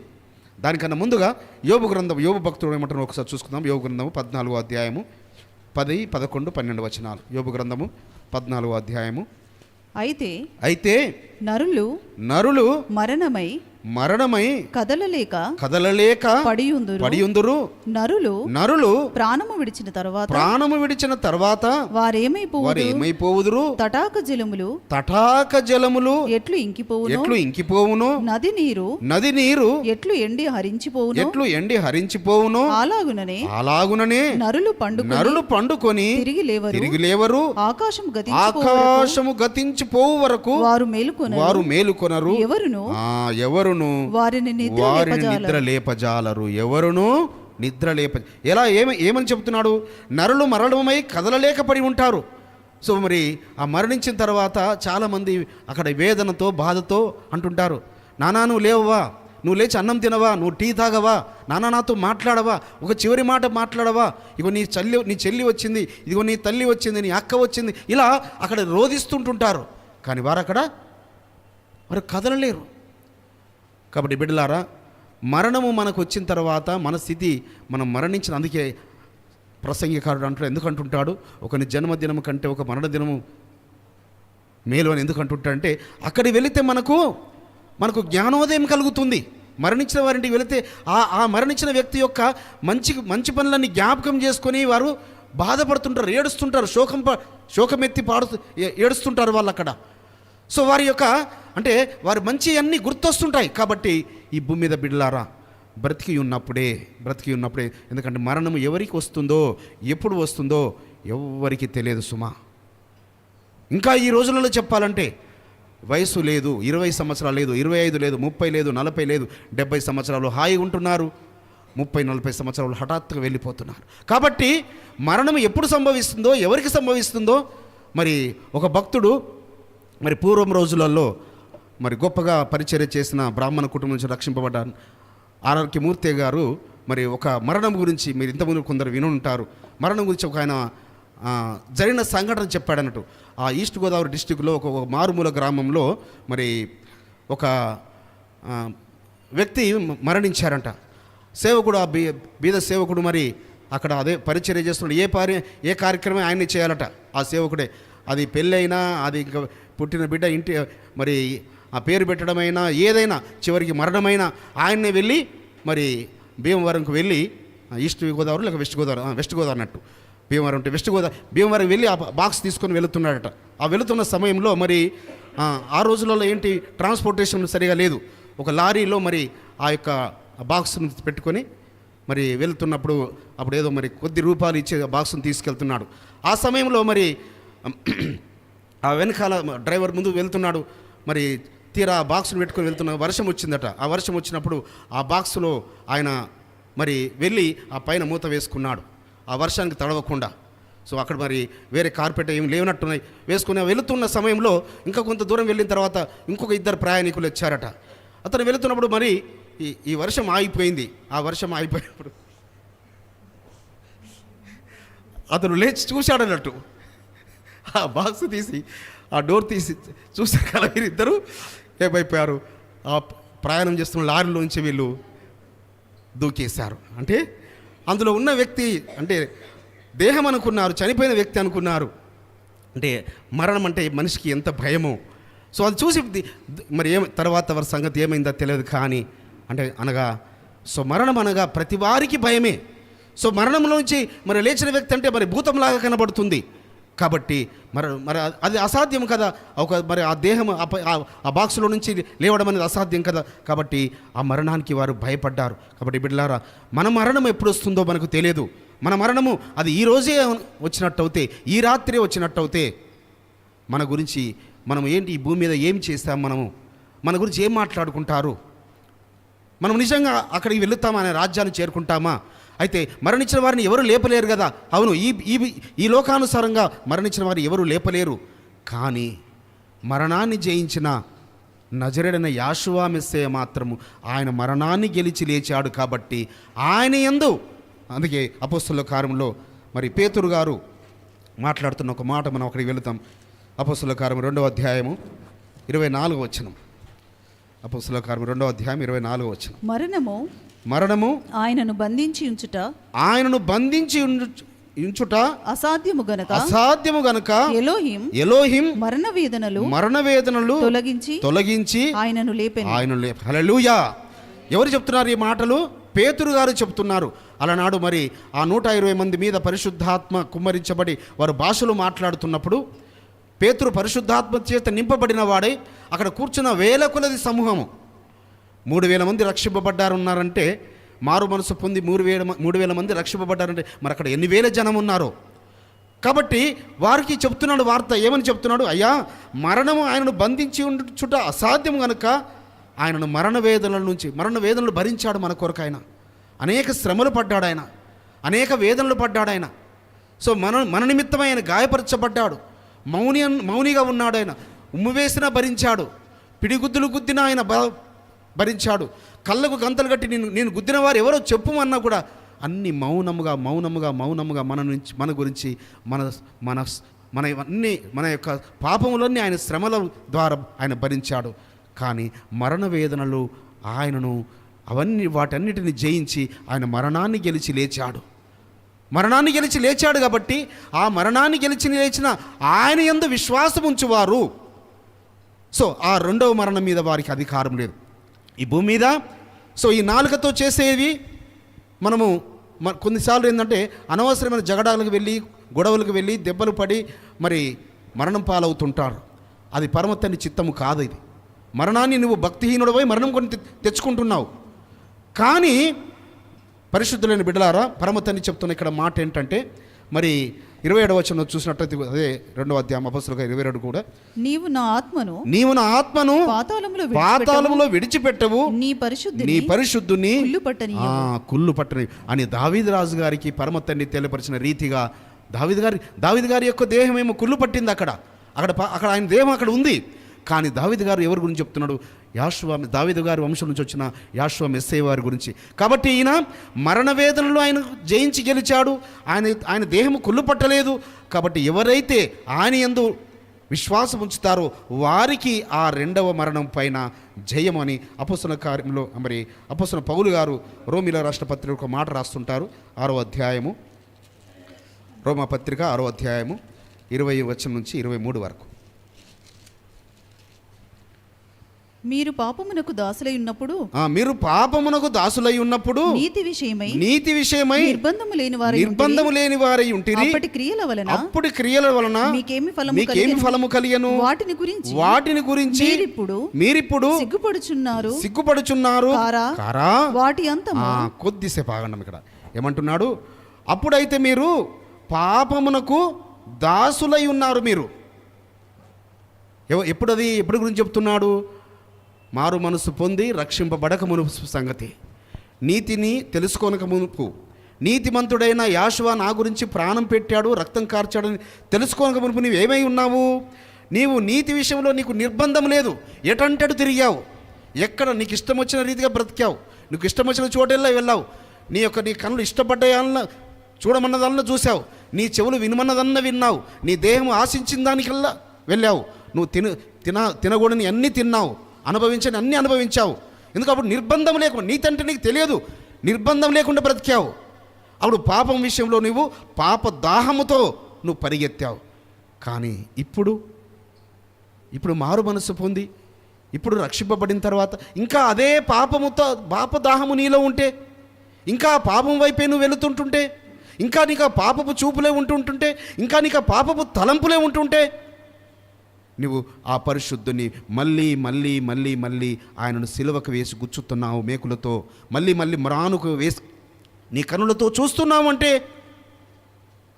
C: దానికన్నా ముందుగా యోబు భక్తుడు ఏమంటారు ఒకసారి చూసుకుందాం. యోబు గ్రంథము 14వ అధ్యాయము 10, 11, 12 వచనాలు. యోబు గ్రంథము 14వ అధ్యాయము. అయితే నరులు మరణమై కదలలేక పడియుందురు. నరులు ప్రాణము విడిచిన తర్వాత వారేమైపోవుదురు. తటాక జలములు ఎట్లు ఇంకిపోవును. నది నీరు ఎట్లు ఎండి హరించిపోవును. అలాగుననే నరులు పండుకొని తిరిగి లేవరు. ఆకాశము గతించిపోవు వరకు వారు మేలుకొనరు. ఎవరును వారిని నిద్ర లేపజాలరు. ఏమని చెప్తున్నాడు? నరులు మరణమై కదలలేకపడి ఉంటారు. సో మరి ఆ మరణించిన తర్వాత చాలామంది అక్కడ వేదనతో, బాధతో అంటుంటారు, నానా నువ్వు లేవవా, నువ్వు లేచి అన్నం తినవా, నువ్వు టీ తాగవా, నాన్న నాతో మాట్లాడవా, ఒక చివరి మాట మాట్లాడవా, ఇగో నీ చెల్లి వచ్చింది, ఇదిగో నీ తల్లి వచ్చింది, నీ అక్క వచ్చింది, ఇలా అక్కడ రోధిస్తుంటుంటారు. కానీ వారు కదలలేరు. కాబట్టి బిడ్డలారా, మరణము మనకు వచ్చిన తర్వాత మన స్థితి, మనం మరణించిన, అందుకే ప్రసంగికారుడు అంటాడు, ఎందుకంటుంటాడు, ఒకని జన్మదినము కంటే ఒక మరణ దినము మేలు అని ఎందుకు అంటుంటారంటే అక్కడికి వెళితే మనకు జ్ఞానోదయం కలుగుతుంది. మరణించిన వారింటికి వెళితే ఆ మరణించిన వ్యక్తి యొక్క మంచి పనులన్నీ జ్ఞాపకం చేసుకొని వారు బాధపడుతుంటారు, ఏడుస్తుంటారు, శోకమెత్తి ఏడుస్తుంటారు వాళ్ళు అక్కడ. సో వారి మంచి అన్నీ గుర్తొస్తుంటాయి. కాబట్టి ఈ భూమి మీద బిడ్డలారా బ్రతికి ఉన్నప్పుడే ఎందుకంటే మరణం ఎవరికి వస్తుందో ఎప్పుడు వస్తుందో ఎవరికి తెలియదు సుమా. ఇంకా ఈ రోజులలో చెప్పాలంటే వయసు లేదు, 20 సంవత్సరాలు లేదు, 25 లేదు, 30 లేదు, 40 లేదు, 70 సంవత్సరాలు హాయిగా ఉంటున్నారు, 30-40 సంవత్సరాలు హఠాత్తుగా వెళ్ళిపోతున్నారు. కాబట్టి మరణం ఎప్పుడు సంభవిస్తుందో ఎవరికి సంభవిస్తుందో మరి ఒక భక్తుడు మరి పూర్వం రోజులలో మరి గొప్పగా పరిచర్య చేసిన బ్రాహ్మణ కుటుంబం నుంచి రక్షింపబడ్డ ఆర్ఆర్కే మూర్తి గారు మరి ఒక మరణం గురించి మీరు ఇంతకుముందు కొందరు విని ఉంటారు. మరణం గురించి ఒక ఆయన జరిగిన సంఘటన చెప్పాడన్నట్టు. ఆ ఈస్ట్ గోదావరి డిస్టిక్లో ఒక మారుమూల గ్రామంలో మరి ఒక వ్యక్తి మరణించారంట. సేవకుడు, ఆ బీద సేవకుడు మరి అక్కడ అదే పరిచర్య చేస్తున్నాడు. ఏ కార్యక్రమం ఆయన్ని చేయాలట ఆ సేవకుడే. అది పెళ్ళైనా, అది ఇంకా పుట్టిన బిడ్డ ఇంటి మరి ఆ పేరు పెట్టడమైనా, ఏదైనా చివరికి మరణమైనా ఆయన్నే వెళ్ళి మరి భీమవరంకు వెళ్ళి, ఈస్ట్ గోదావరి లేక వెస్ట్ గోదావరి అన్నట్టు, భీమవరం అంటే భీమవరం వెళ్ళి ఆ బాక్స్ తీసుకొని వెళుతున్నాడట. ఆ వెళుతున్న సమయంలో మరి ఆ రోజులలో ఏంటి ట్రాన్స్పోర్టేషన్ సరిగా లేదు. ఒక లారీలో మరి ఆ యొక్క బాక్స్ను పెట్టుకొని మరి వెళ్తున్నప్పుడు అప్పుడు ఏదో మరి కొద్ది రూపాయలు ఇచ్చే బాక్స్ను తీసుకెళ్తున్నాడు. ఆ సమయంలో మరి ఆ వెనకాల డ్రైవర్ ముందు వెళ్తున్నాడు. మరి తీరా ఆ బాక్స్ను పెట్టుకొని వెళ్తున్న వర్షం వచ్చిందట. ఆ వర్షం వచ్చినప్పుడు ఆ బాక్స్లో ఆయన మరి వెళ్ళి ఆ పైన మూత వేసుకున్నాడు ఆ వర్షానికి తడవకుండా. సో అక్కడ మరి వేరే కార్పెట్ ఏమి లేనట్టున్నాయి వేసుకుని వెళుతున్న సమయంలో ఇంకా కొంత దూరం వెళ్ళిన తర్వాత ఇంకొక 2 ప్రయాణికులు వచ్చారట. అతను వెళుతున్నప్పుడు మరి ఈ వర్షం ఆగిపోయింది. ఆ వర్షం ఆగిపోయినప్పుడు అతను లేచి చూశాడన్నట్టు. ఆ బాక్స్ తీసి ఆ డోర్ తీసి చూశారు కదా వీరిద్దరూ ఏమైపోయారు. ఆ ప్రయాణం చేస్తున్న లారీలోంచి వీళ్ళు దూకేశారు. అంటే అందులో ఉన్న వ్యక్తి అంటే దేహం అనుకున్నారు, చనిపోయిన వ్యక్తి అనుకున్నారు. అంటే మరణం అంటే మనిషికి ఎంత భయమో. సో అది చూసి మరి తర్వాత వారి సంగతి ఏమైందో తెలియదు. కానీ సో మరణం అనగా ప్రతి వారికి భయమే. సో మరణంలోంచి మరి లేచిన వ్యక్తి అంటే మరి భూతంలాగా కనబడుతుంది. కాబట్టి మరి అది అసాధ్యం కదా. మరి ఆ దేహం ఆ బాక్స్లో నుంచి లేవడం అనేది అసాధ్యం కదా. కాబట్టి ఆ మరణానికి వారు భయపడ్డారు. కాబట్టి బిడ్డలారా, మన మరణం ఎప్పుడు వస్తుందో మనకు తెలియదు. మన మరణము అది ఈ రోజే వచ్చినట్టు అవుతే, ఈ రాత్రే వచ్చినట్టు అవుతే మన గురించి మనం ఏంటి, ఈ భూమి మీద ఏం చేస్తాం, మన గురించి ఏం మాట్లాడుకుంటారు, మనం నిజంగా అక్కడికి వెళుతామా, అనే రాజ్యాన్ని చేరుకుంటామా? అయితే మరణించిన వారిని ఎవరు లేపలేరు కదా. అవును, ఈ లోకానుసారంగా మరణించిన వారిని ఎవరు లేపలేరు. కానీ మరణాన్ని జయించిన నజరేడైన యాషువా మెస్సయ్య మాత్రము ఆయన మరణాన్ని గెలిచి లేచాడు. కాబట్టి ఆయన యందు, అందుకే అపోస్తలుల కార్యంలో మరి పేతురు గారు మాట్లాడుతున్న ఒక మాట మనం అక్కడికి వెళుతాం. అపోస్తలుల కార్యం 2వ అధ్యాయము 24వ వచనం. అపోస్తలుల కార్యం 2వ అధ్యాయం 24వ వచనం. మరణము ఆయనను బంధించి ఉంచుట అసాధ్యము గనుక ఎలోహిం మరణ వేదనలు తొలగించి ఆయనను లేపెను. హల్లెలూయా. ఎవరు చెప్తున్నారు ఈ మాటలు? పేతురు గారు చెప్తున్నారు. అలనాడు మరి ఆ 120 మంది మీద పరిశుద్ధాత్మ కుమ్మరించబడి వారు భాషలు మాట్లాడుతున్నప్పుడు పేతురు పరిశుద్ధాత్మ చేత నింపబడిన వాడై అక్కడ కూర్చున్న వేల కొలది సమూహము, 3000 మంది రక్షింపబడ్డారున్నారంటే, మారు మనసు పొంది 3000 మంది రక్షింపబడ్డారంటే మరి అక్కడ ఎన్ని వేల జనం ఉన్నారో. కాబట్టి వారికి చెప్తున్నాడు వార్త. ఏమని చెప్తున్నాడు? అయ్యా, మరణము ఆయనను బంధించి ఉంచుట అసాధ్యం కనుక ఆయనను మరణ వేదనలు భరించాడు మన కొరకు. ఆయన అనేక శ్రమలు పడ్డాడు, ఆయన అనేక వేదనలు పడ్డాడు ఆయన. సో మన నిమిత్తమై ఆయన గాయపరచబడ్డాడు. మౌనిగా ఉన్నాడు ఆయన. ఉమ్ము వేసినా భరించాడు, పిడిగుద్దులు గుద్దినా ఆయన భరించాడు, కళ్ళకు గంతలు కట్టి నేను గుద్దిన వారు ఎవరో చెప్పుమన్నా కూడా అన్ని మౌనముగా మన గురించి మన యొక్క పాపములన్నీ ఆయన శ్రమల ద్వారా ఆయన భరించాడు. కానీ మరణ వేదనలు వాటన్నిటిని జయించి ఆయన మరణాన్ని గెలిచి లేచాడు. కాబట్టి ఆ మరణాన్ని గెలిచిన ఆయన యందు విశ్వాసం ఉంచువారు సో ఆ రెండవ మరణం మీద వారికి అధికారం లేదు ఈ భూమి మీద. సో ఈ నాలుకతో చేసేవి మనము కొన్నిసార్లు ఏంటంటే అనవసరమైన జగడాలకు వెళ్ళి గొడవలకు వెళ్ళి దెబ్బలు పడి మరి మరణం పాలవుతుంటారు. అది పరమ తండ్రి చిత్తము కాదు. ఇది మరణాన్ని నువ్వు భక్తిహీనుడవై మరణం కొని తెచ్చుకుంటున్నావు. కానీ పరిశుద్ధులైన బిడ్డలారా, పరమ తండ్రి చెప్తున్న ఇక్కడ మాట ఏంటంటే, మరి 27వ వచనం చూసినట్టయితే అదే 2వ అధ్యాయం అపొస్తలుల 22 కూడా,
D: నీవు నా ఆత్మను
C: పాతాళములో విడిచిపెట్టవు,
D: నీ
C: పరిశుద్ధుని
D: కుళ్ళు
C: పట్టని అని దావీదు రాజు గారికి పరమ తండ్రి తెలియపరిచిన రీతిగా దావీదు గారి యొక్క దేహం ఏమో కుళ్ళు పట్టింది. అక్కడ ఆయన దేహం అక్కడ ఉంది. కానీ దావీదు గారు ఎవరి గురించి చెప్తున్నాడు? దావీదు గారి వంశం నుంచి వచ్చిన యాషువ మెస్సయ్య వారి గురించి. కాబట్టి ఈయన మరణ వేదనలో ఆయన జయించి గెలిచాడు. ఆయన దేహము కుళ్ళు పట్టలేదు. కాబట్టి ఎవరైతే ఆయన యందు విశ్వాసం ఉంచుతారో వారికి ఆ రెండవ మరణం పైన జయమని అపొస్తలుల కార్యంలో మరి అపొస్తలుల పౌలు గారు రోమీల రాష్ట్ర పత్రిక ఒక మాట రాస్తుంటారు. 6వ అధ్యాయము, రోమా పత్రిక 6వ అధ్యాయము 20 వచనం నుంచి 23 వరకు.
D: మీరు పాపమునకు దాసులై ఉన్నప్పుడు నీతి విషయమై
C: నిర్బంధము లేని వారై ఉంటిరి. అప్పటి క్రియల వలన మీకేమి ఫలము కలిగెను? వాటిని గురించి మీరిప్పుడు సిగ్గుపడుచున్నారు.
D: వాటి అంతము.
C: కొద్దిసేపు ఆగండి. ఇక్కడ ఏమంటున్నాడు? అప్పుడైతే మీరు పాపమునకు దాసులై ఉన్నారు. మీరు ఎప్పుడు గురించి చెప్తున్నాడు? మారు మనసు పొంది రక్షింపబడక మునుపు సంగతి, నీతిని తెలుసుకోనక మునుపు, నీతిమంతుడైన యాషువ నా గురించి ప్రాణం పెట్టాడు, రక్తం కార్చాడని తెలుసుకోనక మునుపు నీవు ఏమై ఉన్నావు? నీవు నీతి విషయంలో నీకు నిర్బంధం లేదు. ఎటంటడు తిరిగావు, ఎక్కడ నీకు ఇష్టం వచ్చిన రీతిగా బ్రతికావు, నీకు ఇష్టం వచ్చిన చోటెల్లా వెళ్ళావు. నీ కళ్ళు ఇష్టపడ్డాయన్న చూడమన్నదన్న చూసావు, నీ చెవులు వినమన్నదన్న విన్నావు, నీ దేహం ఆశించిన దానికల్లా వెళ్ళావు, నువ్వు తినకూడని అన్నీ తిన్నావు, అనుభవించని అన్నీ అనుభవించావు. ఎందుకప్పుడు నిర్బంధం లేకుండా, నీతంటే నీకు తెలియదు, నిర్బంధం లేకుండా బ్రతికావు. అప్పుడు పాపం విషయంలో నువ్వు పాప దాహముతో నువ్వు పరిగెత్తావు. కానీ ఇప్పుడు మారు మనసు పొంది ఇప్పుడు రక్షింపబడిన తర్వాత ఇంకా అదే పాపదాహము నీలో ఉంటే, ఇంకా పాపం వైపే నువ్వు వెళుతుంటుంటే, ఇంకా నీకు ఆ పాపపు చూపులే ఉంటుంటుంటే, ఇంకా నీకు ఆ పాపపు తలంపులే ఉంటుంటే, నువ్వు ఆ పరిశుద్ధుని మళ్ళీ మళ్ళీ మళ్ళీ మళ్ళీ ఆయనను సిలువకు వేసి గుచ్చుతున్నావు మేకులతో, మళ్ళీ మళ్ళీ మ్రానుకు వేసి నీ కనులతో చూస్తున్నావు అంటే,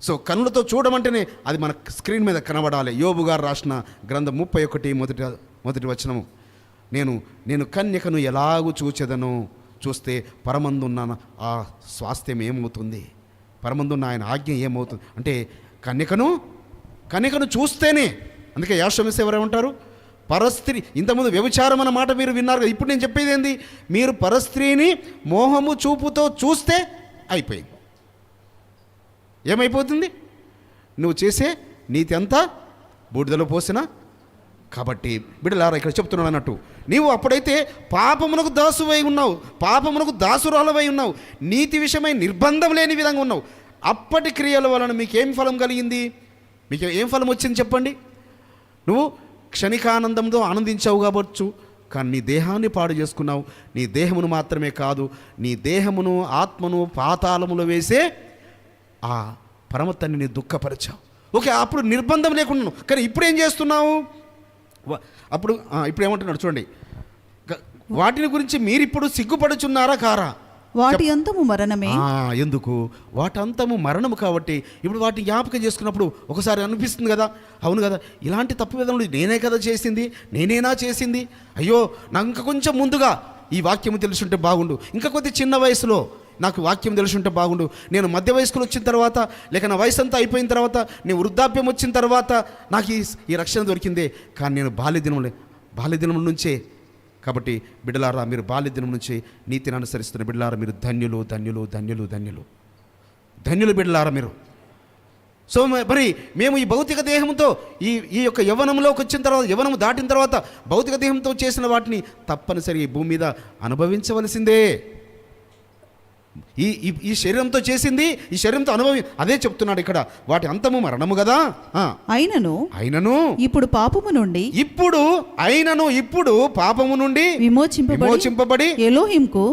C: సో కనులతో చూడమంటేనే అది మన స్క్రీన్ మీద కనబడాలి. యోబు గారు రాసిన గ్రంథం 31 మొదటి వచనము, నేను కన్యకను ఎలాగూ చూచెదను, చూస్తే పరమందున్న ఆ స్వాస్థ్యం ఏమవుతుంది, పరమందున్న ఆయన ఆజ్ఞ ఏమవుతుంది అంటే కన్యకను చూస్తేనే. అందుకే యాషువ మెస్సయ్య ఎవరేమంటారు? పరస్త్రీ. ఇంతకుముందు వ్యభిచారం అన్న మాట మీరు విన్నారు కదా. ఇప్పుడు నేను చెప్పేది ఏంది? మీరు పరస్త్రీని మోహము చూపుతో చూస్తే అయిపోయింది. ఏమైపోతుంది? నువ్వు చేసే నీతి అంతా బూడిదలో పోసినా. కాబట్టి బిడ్డలారా, ఇక్కడ చెప్తున్నాను అన్నట్టు, నీవు అప్పుడైతే పాపమునకు దాసువై ఉన్నావు, పాపమునకు దాసురాలవై ఉన్నావు, నీతి విషయమై నిర్బంధం లేని విధంగా ఉన్నావు. అప్పటి క్రియల వలన మీకేం ఫలం కలిగింది? మీకు ఏం ఫలం వచ్చింది చెప్పండి? నువ్వు క్షణికానందంతో ఆనందించావు కావచ్చు, కానీ నీ దేహాన్ని పాడు చేసుకున్నావు. నీ దేహమును మాత్రమే కాదు, నీ దేహమును ఆత్మను పాతాళములో వేసే ఆ పరమతన్ని దుఃఖపరిచావు. ఓకే, అప్పుడు నిర్బంధం లేకుండా. కానీ ఇప్పుడు ఏం చేస్తున్నావు? ఇప్పుడు ఏమంటున్నాడు చూడండి, వాటిని గురించి మీరిప్పుడు సిగ్గుపడుచున్నారా కారా?
D: వాటి అంతము మరణమే.
C: ఎందుకు? వాటి అంతము మరణము. కాబట్టి ఇప్పుడు వాటిని జ్ఞాపకం చేసుకున్నప్పుడు ఒకసారి అనిపిస్తుంది కదా, అవును కదా, ఇలాంటి తప్పు విధానాలు నేనేనా చేసింది, అయ్యో నాకు ఇంకా కొంచెం ముందుగా ఈ వాక్యం తెలుసుంటే బాగుండు, ఇంకా కొద్ది చిన్న వయసులో నాకు వాక్యం తెలుసుంటే బాగుండు, నేను మధ్య వయస్కులు వచ్చిన తర్వాత, లేక నా వయసు అంతా అయిపోయిన తర్వాత, నేను వృద్ధాప్యం వచ్చిన తర్వాత నాకు ఈ రక్షణ దొరికిందే. కానీ నేను బాల్యదినం నుంచే. కాబట్టి బిడ్డలారా, మీరు బాల్యదినం నుంచి నీతిని అనుసరిస్తున్న బిడ్డలారా, మీరు ధన్యులు ధన్యులు ధన్యులు ధన్యులు ధన్యులు బిడ్డలారా మీరు. సో మరి మేము ఈ భౌతిక దేహంతో ఈ యొక్క యవ్వనంలోకి వచ్చిన తర్వాత, యవ్వనం దాటిన తర్వాత భౌతిక దేహంతో చేసిన వాటిని తప్పనిసరి ఈ భూమి మీద అనుభవించవలసిందే. ఈ శరీరంతో చేసింది, ఈ శరీరంతో అనుభవం, అదే చెప్తున్నాడు ఇక్కడ. వాటి అంతము మరణము కదా. అయినను
D: ఇప్పుడు పాపము నుండి
C: ఇప్పుడు పాపము నుండి విమోచింపబడి ఎలోహింకు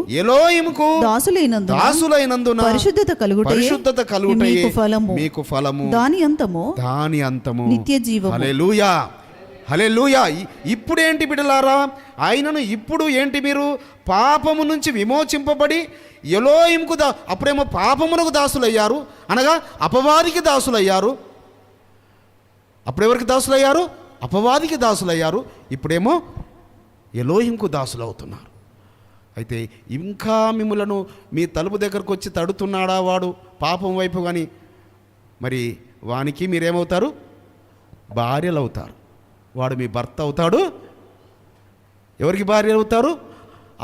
C: దాసులైనందున పరిశుద్ధత కలుగుటయే మీకు ఫలము, దాని అంతము నిత్య జీవము. హల్లెలూయా, హల్లెలూయా. ఇప్పుడేంటి బిడ్డలారా? ఆయనను ఇప్పుడు ఏంటి? మీరు పాపము నుంచి విమోచింపబడి ఎలోహింకు అప్పుడేమో పాపమునకు దాసులయ్యారు, అనగా అపవాదికి దాసులయ్యారు. అప్పుడెవరికి దాసులయ్యారు? అపవాదికి దాసులయ్యారు. ఇప్పుడేమో ఎలోహింకు దాసులు అవుతున్నారు. అయితే ఇంకా మిమ్మలను మీ తలుపు దగ్గరకు వచ్చి తడుతున్నాడా వాడు పాపం వైపు కానీ, మరి వానికి మీరేమవుతారు? భార్యలు అవుతారు. వాడు మీ భర్త అవుతాడు. ఎవరికి భార్య అవుతారు?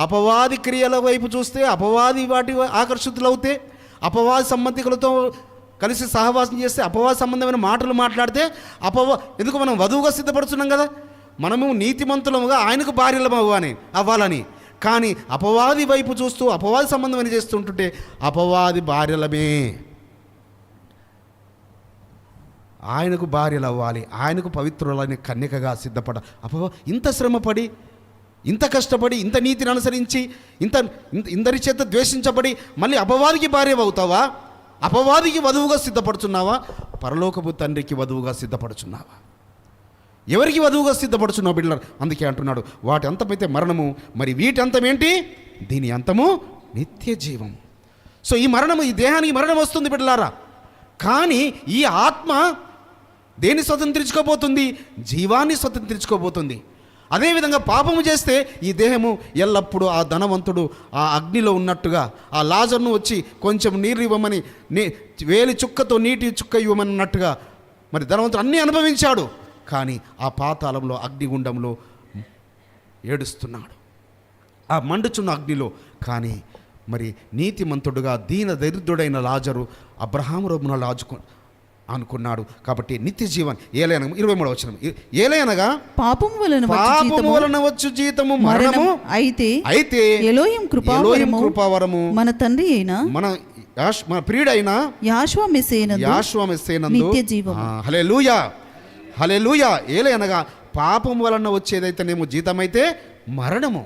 C: అపవాది క్రియల వైపు చూస్తే, అపవాది వాటి ఆకర్షితులు అవుతే, అపవాది సంబంధికులతో కలిసి సహవాసం చేస్తే, అపవాది సంబంధమైన మాటలు మాట్లాడితే ఎందుకు మనం వధువుగా సిద్ధపడుతున్నాం కదా, మనము నీతిమంతులముగా ఆయనకు భార్యలు అవ్వాలని. కానీ అపవాది వైపు చూస్తూ అపవాది సంబంధమైన చేస్తుంటుంటే అపవాది భార్యలమే, ఆయనకు భార్యలు అవ్వాలి, ఆయనకు పవిత్రులని కన్యకగా ఇంత శ్రమపడి, ఇంత కష్టపడి, ఇంత నీతిని అనుసరించి, ఇందరి చేత ద్వేషించబడి మళ్ళీ అపవాదికి భార్య అవుతావా? అపవాదికి వధువుగా సిద్ధపడుచున్నావా? పరలోకపు తండ్రికి వధువుగా సిద్ధపడుచున్నావా? ఎవరికి వధువుగా సిద్ధపడుచున్నావు బిడ్డలారా? అందుకే అంటున్నాడు, వాటి అంతమైతే మరణము, మరి వీటి అంతమేంటి? దీని అంతము నిత్య జీవం. సో ఈ మరణము, ఈ దేహానికి మరణం వస్తుంది బిడ్డలారా. కానీ ఈ ఆత్మ దేన్ని స్వతంత్రించుకోబోతుంది? జీవాన్ని స్వతంత్రించుకోబోతుంది. అదేవిధంగా పాపము చేస్తే ఈ దేహము ఎల్లప్పుడూ ఆ ధనవంతుడు ఆ అగ్నిలో ఉన్నట్టుగా, ఆ లాజర్ను వచ్చి కొంచెం నీరు ఇవ్వమని, వేలి చుక్కతో నీటి చుక్క ఇవ్వమన్నట్టుగా, మరి ధనవంతుడు అన్నీ అనుభవించాడు. కానీ ఆ పాతాళంలో, అగ్నిగుండంలో ఏడుస్తున్నాడు, ఆ మండుచున్న అగ్నిలో. కానీ మరి నీతిమంతుడుగా దీన దరిద్రుడైన లాజరు అబ్రహాము రొమ్మున అనుకున్నాడు. కాబట్టి నిత్య జీవన్ ఏలైన 23వ వచనం, ఏలైనగా పాపము వలన వచ్చు జీతము మరణము, అయితే ఎలోహిం కృపావరము మన తండ్రి అయిన మన ప్రియుడైన యెహోవా మెస్సీయనందు నిత్య జీవము. హల్లెలూయా, హల్లెలూయా. ఏలైనగా పాపం వలన వచ్చేదైతేనేమో జీతమైతే మరణము.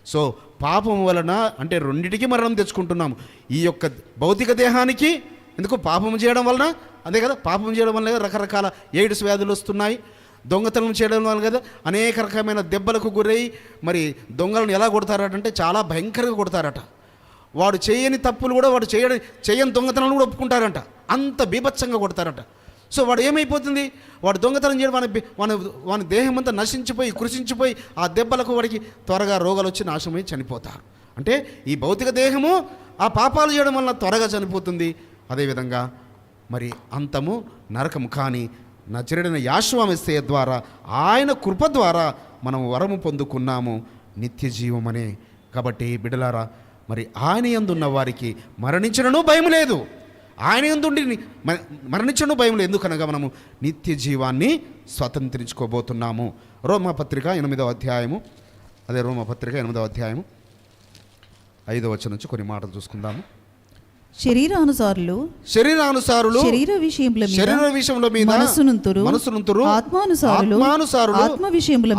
C: సో పాపం వలన అంటే రెండిటికి మరణం తెచ్చుకుంటున్నాము. ఈ యొక్క భౌతిక దేహానికి ఎందుకు? పాపం చేయడం వలన, అదే కదా, పాపం చేయడం వల్ల రకరకాల ఎయిడ్స్ వ్యాధులు వస్తున్నాయి. దొంగతనం చేయడం వల్ల కదా అనేక రకమైన దెబ్బలకు గురై, మరి దొంగలను ఎలా కొడతారటంటే చాలా భయంకరంగా కొడతారట. వాడు చేయని తప్పులు కూడా వాడు చేయని దొంగతనాలు కూడా ఒప్పుకుంటారంట, అంత బీభత్సంగా కొడతారట. సో వాడు ఏమైపోతుంది? వాడు దొంగతనం చేయడం వాని దేహం అంతా నశించిపోయి, కృషించిపోయి, ఆ దెబ్బలకు వాడికి త్వరగా రోగాలు వచ్చి నాశనమై చనిపోతారు. అంటే ఈ భౌతిక దేహము ఆ పాపాలు చేయడం వల్ల త్వరగా చనిపోతుంది. అదేవిధంగా మరి అంతము నరకము. కానీ నజరేయుడైన యెహోవా మెస్సీయ ద్వారా, ఆయన కృప ద్వారా మనం వరము పొందుకున్నాము, నిత్య జీవమనే. కాబట్టి బిడ్డలారా, మరి ఆయన యందున్న వారికి మరణించడను భయం లేదు, ఆయన యందుండి మరణించడం భయం లేదు. ఎందుకనగా మనము నిత్య జీవాన్ని స్వతంత్రించుకోబోతున్నాము. రోమాపత్రిక 8వ అధ్యాయము, అదే రోమాపత్రిక 8వ అధ్యాయము 5వ వచనం నుంచి కొన్ని మాటలు చూసుకుందాము.
D: శరీరానుసారులు శరీర విషయముల మీద మనసునుంతురు, ఆత్మానుసారులు ఆత్మ విషయముల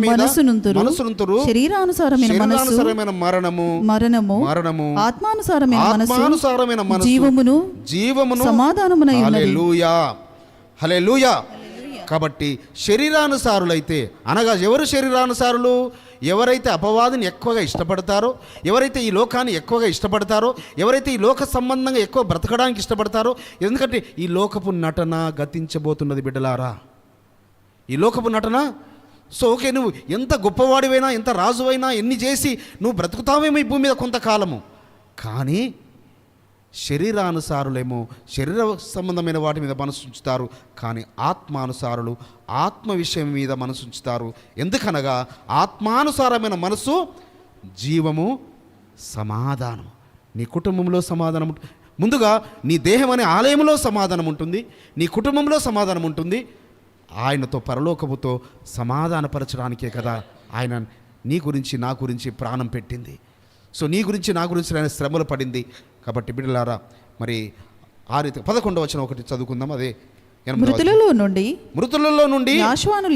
D: మీద మనసునుంతురు. శరీరానుసారమైన మరణము, ఆత్మానుసారమైన మనసు జీవమును సమాధానమునై ఉన్నది.
C: హల్లెలూయా, హల్లెలూయా. కాబట్టి శరీరానుసారులైతే, అనగా ఎవరు శరీరానుసారులు? ఎవరైతే అపవాదిని ఎక్కువగా ఇష్టపడతారో, ఎవరైతే ఈ లోకాన్ని ఎక్కువగా ఇష్టపడతారో, ఎవరైతే ఈ లోక సంబంధంగా ఎక్కువ బ్రతకడానికి ఇష్టపడతారో. ఎందుకంటే ఈ లోకపు నటన గతించబోతున్నది బిడ్డలారా, ఈ లోకపు నటన. సో ఓకే, నువ్వు ఎంత గొప్పవాడివైనా, ఎంత రాజువైనా, ఎన్ని చేసి నువ్వు బ్రతుకుతావేమో ఈ భూమి మీద కొంతకాలము. కానీ శరీరానుసారులేమో శరీర సంబంధమైన వాటి మీద మనసు ఉంచుతారు, కానీ ఆత్మానుసారులు ఆత్మ విషయం మీద మనసు ఉంచుతారు. ఎందుకనగా ఆత్మానుసారమైన మనసు జీవము, సమాధానం. నీ కుటుంబంలో సమాధానం, ముందుగా నీ దేహం అనే ఆలయంలో సమాధానం ఉంటుంది, నీ కుటుంబంలో సమాధానం ఉంటుంది. ఆయనతో పరలోకముతో సమాధానపరచడానికే కదా ఆయన నీ గురించి, నా గురించి ప్రాణం పెట్టింది. సో నీ గురించి నా గురించి ఆయన శ్రమలు పడింది. కాబట్టి బిడ్డలారా మరి ఆ రీతి 11వ వచనం ఒకటి చదువుకుందాం. అదే
D: మృతులలో నుండి
C: యాషోవాను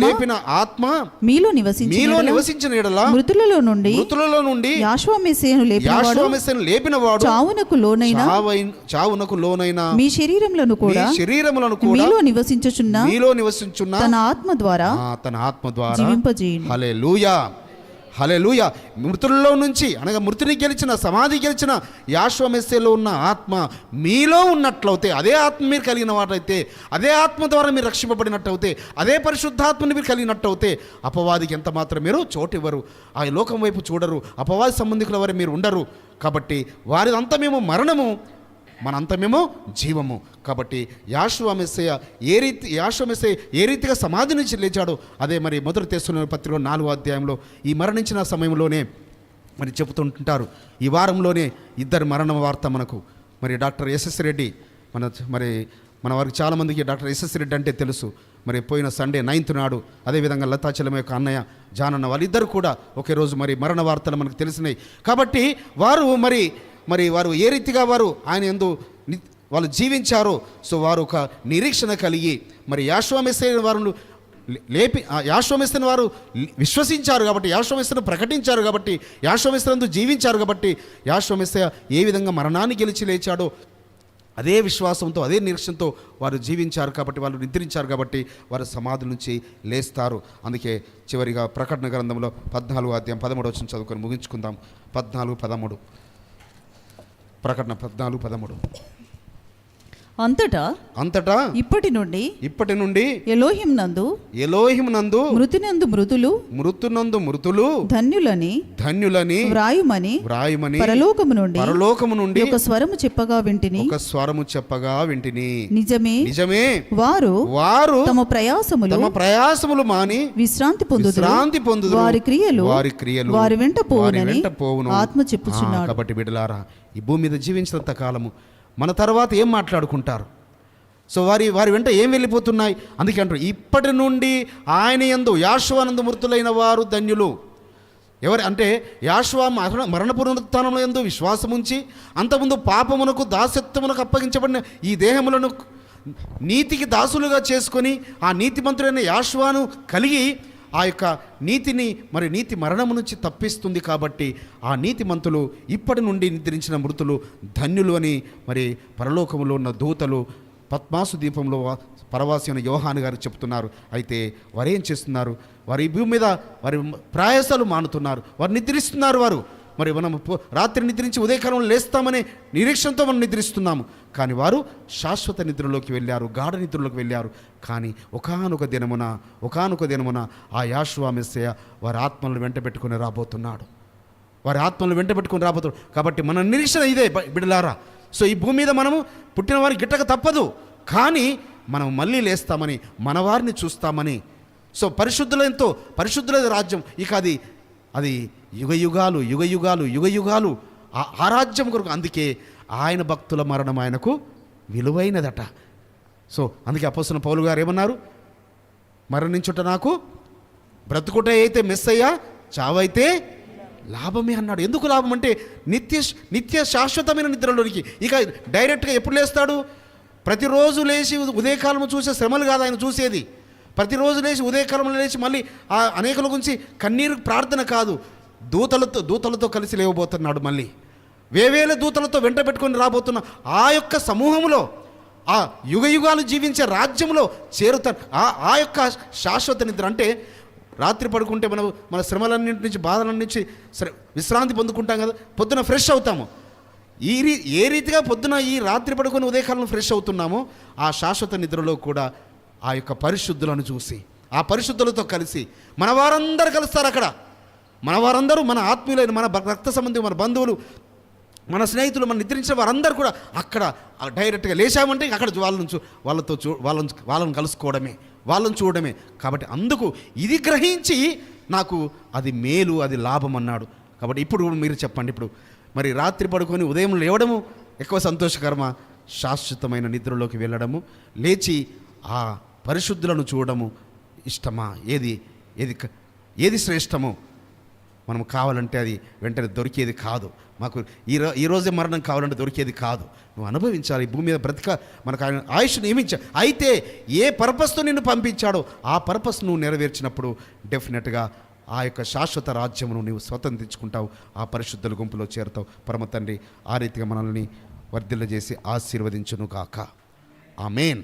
C: లేపిన ఆత్మ మీలో నివసించిన యెడల మృతులలో నుండి యెహోవా మెస్సీయను లేపిన వాడు చావునకు లోనైన మీ శరీరములను కూడా మీలో నివసించుచున్న తన ఆత్మ ద్వారా జీవింపజేయును. హల్లెలూయా, హల్లెలూయా. మృతుల్లో నుంచి అనగా మృతిని గెలిచిన, సమాధి గెలిచిన యెహోవా మెస్సీయలో ఉన్న ఆత్మ మీలో ఉన్నట్లయితే, అదే ఆత్మ మీరు కలిగిన వాటైతే, అదే ఆత్మ ద్వారా మీరు రక్షింపబడినట్టయితే, అదే పరిశుద్ధాత్మని మీరు కలిగినట్టయితే అపవాదికి ఎంత మాత్రం మీరు చోటివ్వరు, ఆ లోకం వైపు చూడరు, అపవాది సంబంధికుల వారు మీరు ఉండరు. కాబట్టి వారి అంతమేమో మరణము, మన అంతమేమో జీవము. కాబట్టి యెహోవా మెస్సీయ ఏ రీతిగా సమాధి నుంచి లేచాడో అదే మరి మొదటి తెస్సలోనికీయుల పత్రిక 4వ అధ్యాయంలో ఈ మరణించిన సమయంలోనే మరి చెబుతుంటారు. ఈ వారంలోనే 2 మరణ వార్త మనకు మరి డాక్టర్ ఎస్ఎస్ రెడ్డి మన వారికి చాలామందికి డాక్టర్ ఎస్ఎస్ రెడ్డి అంటే తెలుసు. మరి పోయిన సండే 9th నాడు, అదేవిధంగా లతాచలం యొక్క అన్నయ్య జానన్న వాళ్ళిద్దరు కూడా ఒకే రోజు మరి మరణ వార్తలు మనకు తెలిసినాయి. కాబట్టి వారు వారు ఏ రీతిగా వారు ఆయన యందు వాళ్ళు జీవించారో, సో వారు ఒక నిరీక్షణ కలిగి మరి యెహోవా మెస్సీయ వారు లేపి యెహోవా మెస్సీయను వారు విశ్వసించారు కాబట్టి, యెహోవా మెస్సీయను ప్రకటించారు కాబట్టి, యెహోవా మెస్సీయందు జీవించారు కాబట్టి, యెహోవా మెస్సీయ ఏ విధంగా మరణాన్ని గెలిచి లేచాడో అదే విశ్వాసంతో, అదే నిరీక్షణతో వారు జీవించారు కాబట్టి, వాళ్ళు నిద్రించారు కాబట్టి వారు సమాధి నుంచి లేస్తారు. అందుకే చివరిగా ప్రకటన గ్రంథంలో 14వ అధ్యాయం 13వ వచనం చదువుకొని ముగించుకుందాం. 14:13 ప్రకటన 14:13.
D: అంతటా ఇప్పటి నుండి ఎలోహిం నందు మృతులు ధన్యులని వ్రాయుమని పరలోకము నుండి ఒక స్వరము చెప్పగా వింటిని. నిజమే వారు తమ ప్రయాసములు మాని విశ్రాంతి పొందుదురు, వారి క్రియలు వారి వెంట పోవునని ఆత్మ చెప్పుచున్నాడు.
C: కాబట్టి బిడ్డలారా, ఈ భూమి మీద జీవించినంత కాలము మన తర్వాత ఏం మాట్లాడుకుంటారు? సో వారి వెంట ఏం వెళ్ళిపోతున్నాయి? అందుకే అంటారు, ఇప్పటి నుండి ఆయన యందు యెహోవానందు మృతులైన వారు ధన్యులు. ఎవరు అంటే యెహోవా మరణ పునరుత్థానముల యందు విశ్వాసముంచి అంతకుముందు పాపమునకు దాసత్వమునకు అప్పగించబడిన ఈ దేహములను నీతికి దాసులుగా చేసుకొని ఆ నీతిమంతుడైన యెహోవాను కలిగి ఆ యొక్క నీతిని మరి నీతి మరణము నుంచి తప్పిస్తుంది. కాబట్టి ఆ నీతిమంతులు ఇప్పటి నుండి నిద్రించిన మృతులు ధన్యులు అని మరి పరలోకములో ఉన్న దూతలు పద్మాసు దీపంలో పరవాసి అయిన యోహాను గారు చెప్తున్నారు. అయితే వారు ఏం చేస్తున్నారు? వారి భూమి మీద వారి ప్రయాసాలు మానుతున్నారు, వారు నిద్రిస్తున్నారు. మరి మనం రాత్రి నిద్రించి ఉదయకాలంలో లేస్తామనే నిరీక్షణతో మనం నిద్రిస్తున్నాము. కానీ వారు శాశ్వత నిద్రలోకి వెళ్ళారు, గాఢ నిద్రలోకి వెళ్ళారు. కానీ ఒకానొక దినమున ఆ యెహోవా మెస్సీయ వారి ఆత్మలను వెంట పెట్టుకుని రాబోతున్నాడు. కాబట్టి మన నిరీక్షణ ఇదే బిడ్డలారా. సో ఈ భూమి మీద మనము పుట్టిన వారికి గిట్టక తప్పదు, కానీ మనం మళ్ళీ లేస్తామని, మన వారిని చూస్తామని. సో పరిశుద్ధుల రాజ్యం ఇక అది యుగయుగాలు ఆ రాజ్యం కొరకు. అందుకే ఆయన భక్తుల మరణం ఆయనకు విలువైనదట. సో అందుకే అపోస్తలుడైన పౌలు గారు ఏమన్నారు? మరణించుట నాకు బ్రతుకుట అయితే మెస్సయ్య, చావైతే లాభమే అన్నాడు. ఎందుకు లాభం అంటే నిత్య శాశ్వతమైన నిద్రలోనికి. ఇక డైరెక్ట్గా ఎప్పుడు లేస్తాడు? ప్రతిరోజు లేచి ఉదయకాలము చూసే శ్రమలు కాదు ఆయన చూసేది. ప్రతిరోజు లేచి ఉదయకాలంలో లేచి మళ్ళీ ఆ అనేకుల గురించి కన్నీరు ప్రార్థన కాదు, దూతలతో కలిసి లేవబోతున్నాడు. మళ్ళీ వేవేల దూతలతో వెంట పెట్టుకొని రాబోతున్న ఆ యొక్క సమూహంలో, ఆ యుగయుగాలు జీవించే రాజ్యంలో చేరుతారు. ఆ యొక్క శాశ్వత నిద్ర అంటే రాత్రి పడుకుంటే మన శ్రమలన్నింటి నుంచి, బాధలన్నింటి నుంచి విశ్రాంతి పొందుకుంటాం కదా, పొద్దున ఫ్రెష్ అవుతాము. ఏ రీతిగా పొద్దున ఈ రాత్రి పడుకొని ఉదయకాలంలో ఫ్రెష్ అవుతున్నామో, ఆ శాశ్వత నిద్రలో కూడా ఆ యొక్క పరిశుద్ధులను చూసి, ఆ పరిశుద్ధులతో కలిసి మన వారందరూ కలుస్తారు అక్కడ. మన వారందరూ మన ఆత్మీయులైన, మన రక్త సంబంధి, మన బంధువులు, మన స్నేహితులు, మన నిద్రించిన వారందరూ కూడా అక్కడ డైరెక్ట్గా లేచామంటే అక్కడ వాళ్ళని కలుసుకోవడమే, వాళ్ళని చూడడమే. కాబట్టి అందుకు ఇది గ్రహించి నాకు అది మేలు, అది లాభం అన్నాడు. కాబట్టి ఇప్పుడు మీరు చెప్పండి, ఇప్పుడు మరి రాత్రి పడుకొని ఉదయం లేవడము ఎక్కువ సంతోషకరమా, శాశ్వతమైన నిద్రలోకి వెళ్ళడము, లేచి ఆ పరిశుద్ధులను చూడడము ఇష్టమా? ఏది శ్రేష్టమో? మనం కావాలంటే అది వెంటనే దొరికేది కాదు. మాకు ఈ రోజే మరణం కావాలంటే దొరికేది కాదు. నువ్వు అనుభవించాలి. ఈ భూమి మీద మనకు ఆయన ఆయుష్ నియమించాడు. అయితే ఏ పర్పస్తో నిన్ను పంపించాడో ఆ పర్పస్ నువ్వు నెరవేర్చినప్పుడు డెఫినెట్గా ఆ యొక్క శాశ్వత రాజ్యమును నీవు స్వతంత్రించుకుంటావు, ఆ పరిశుద్ధుల గుంపులో చేరుతావు. పరమ తండ్రి ఆ రీతిగా మనల్ని వర్ధిల్లజేసి ఆశీర్వదించును గాక. ఆమేన్.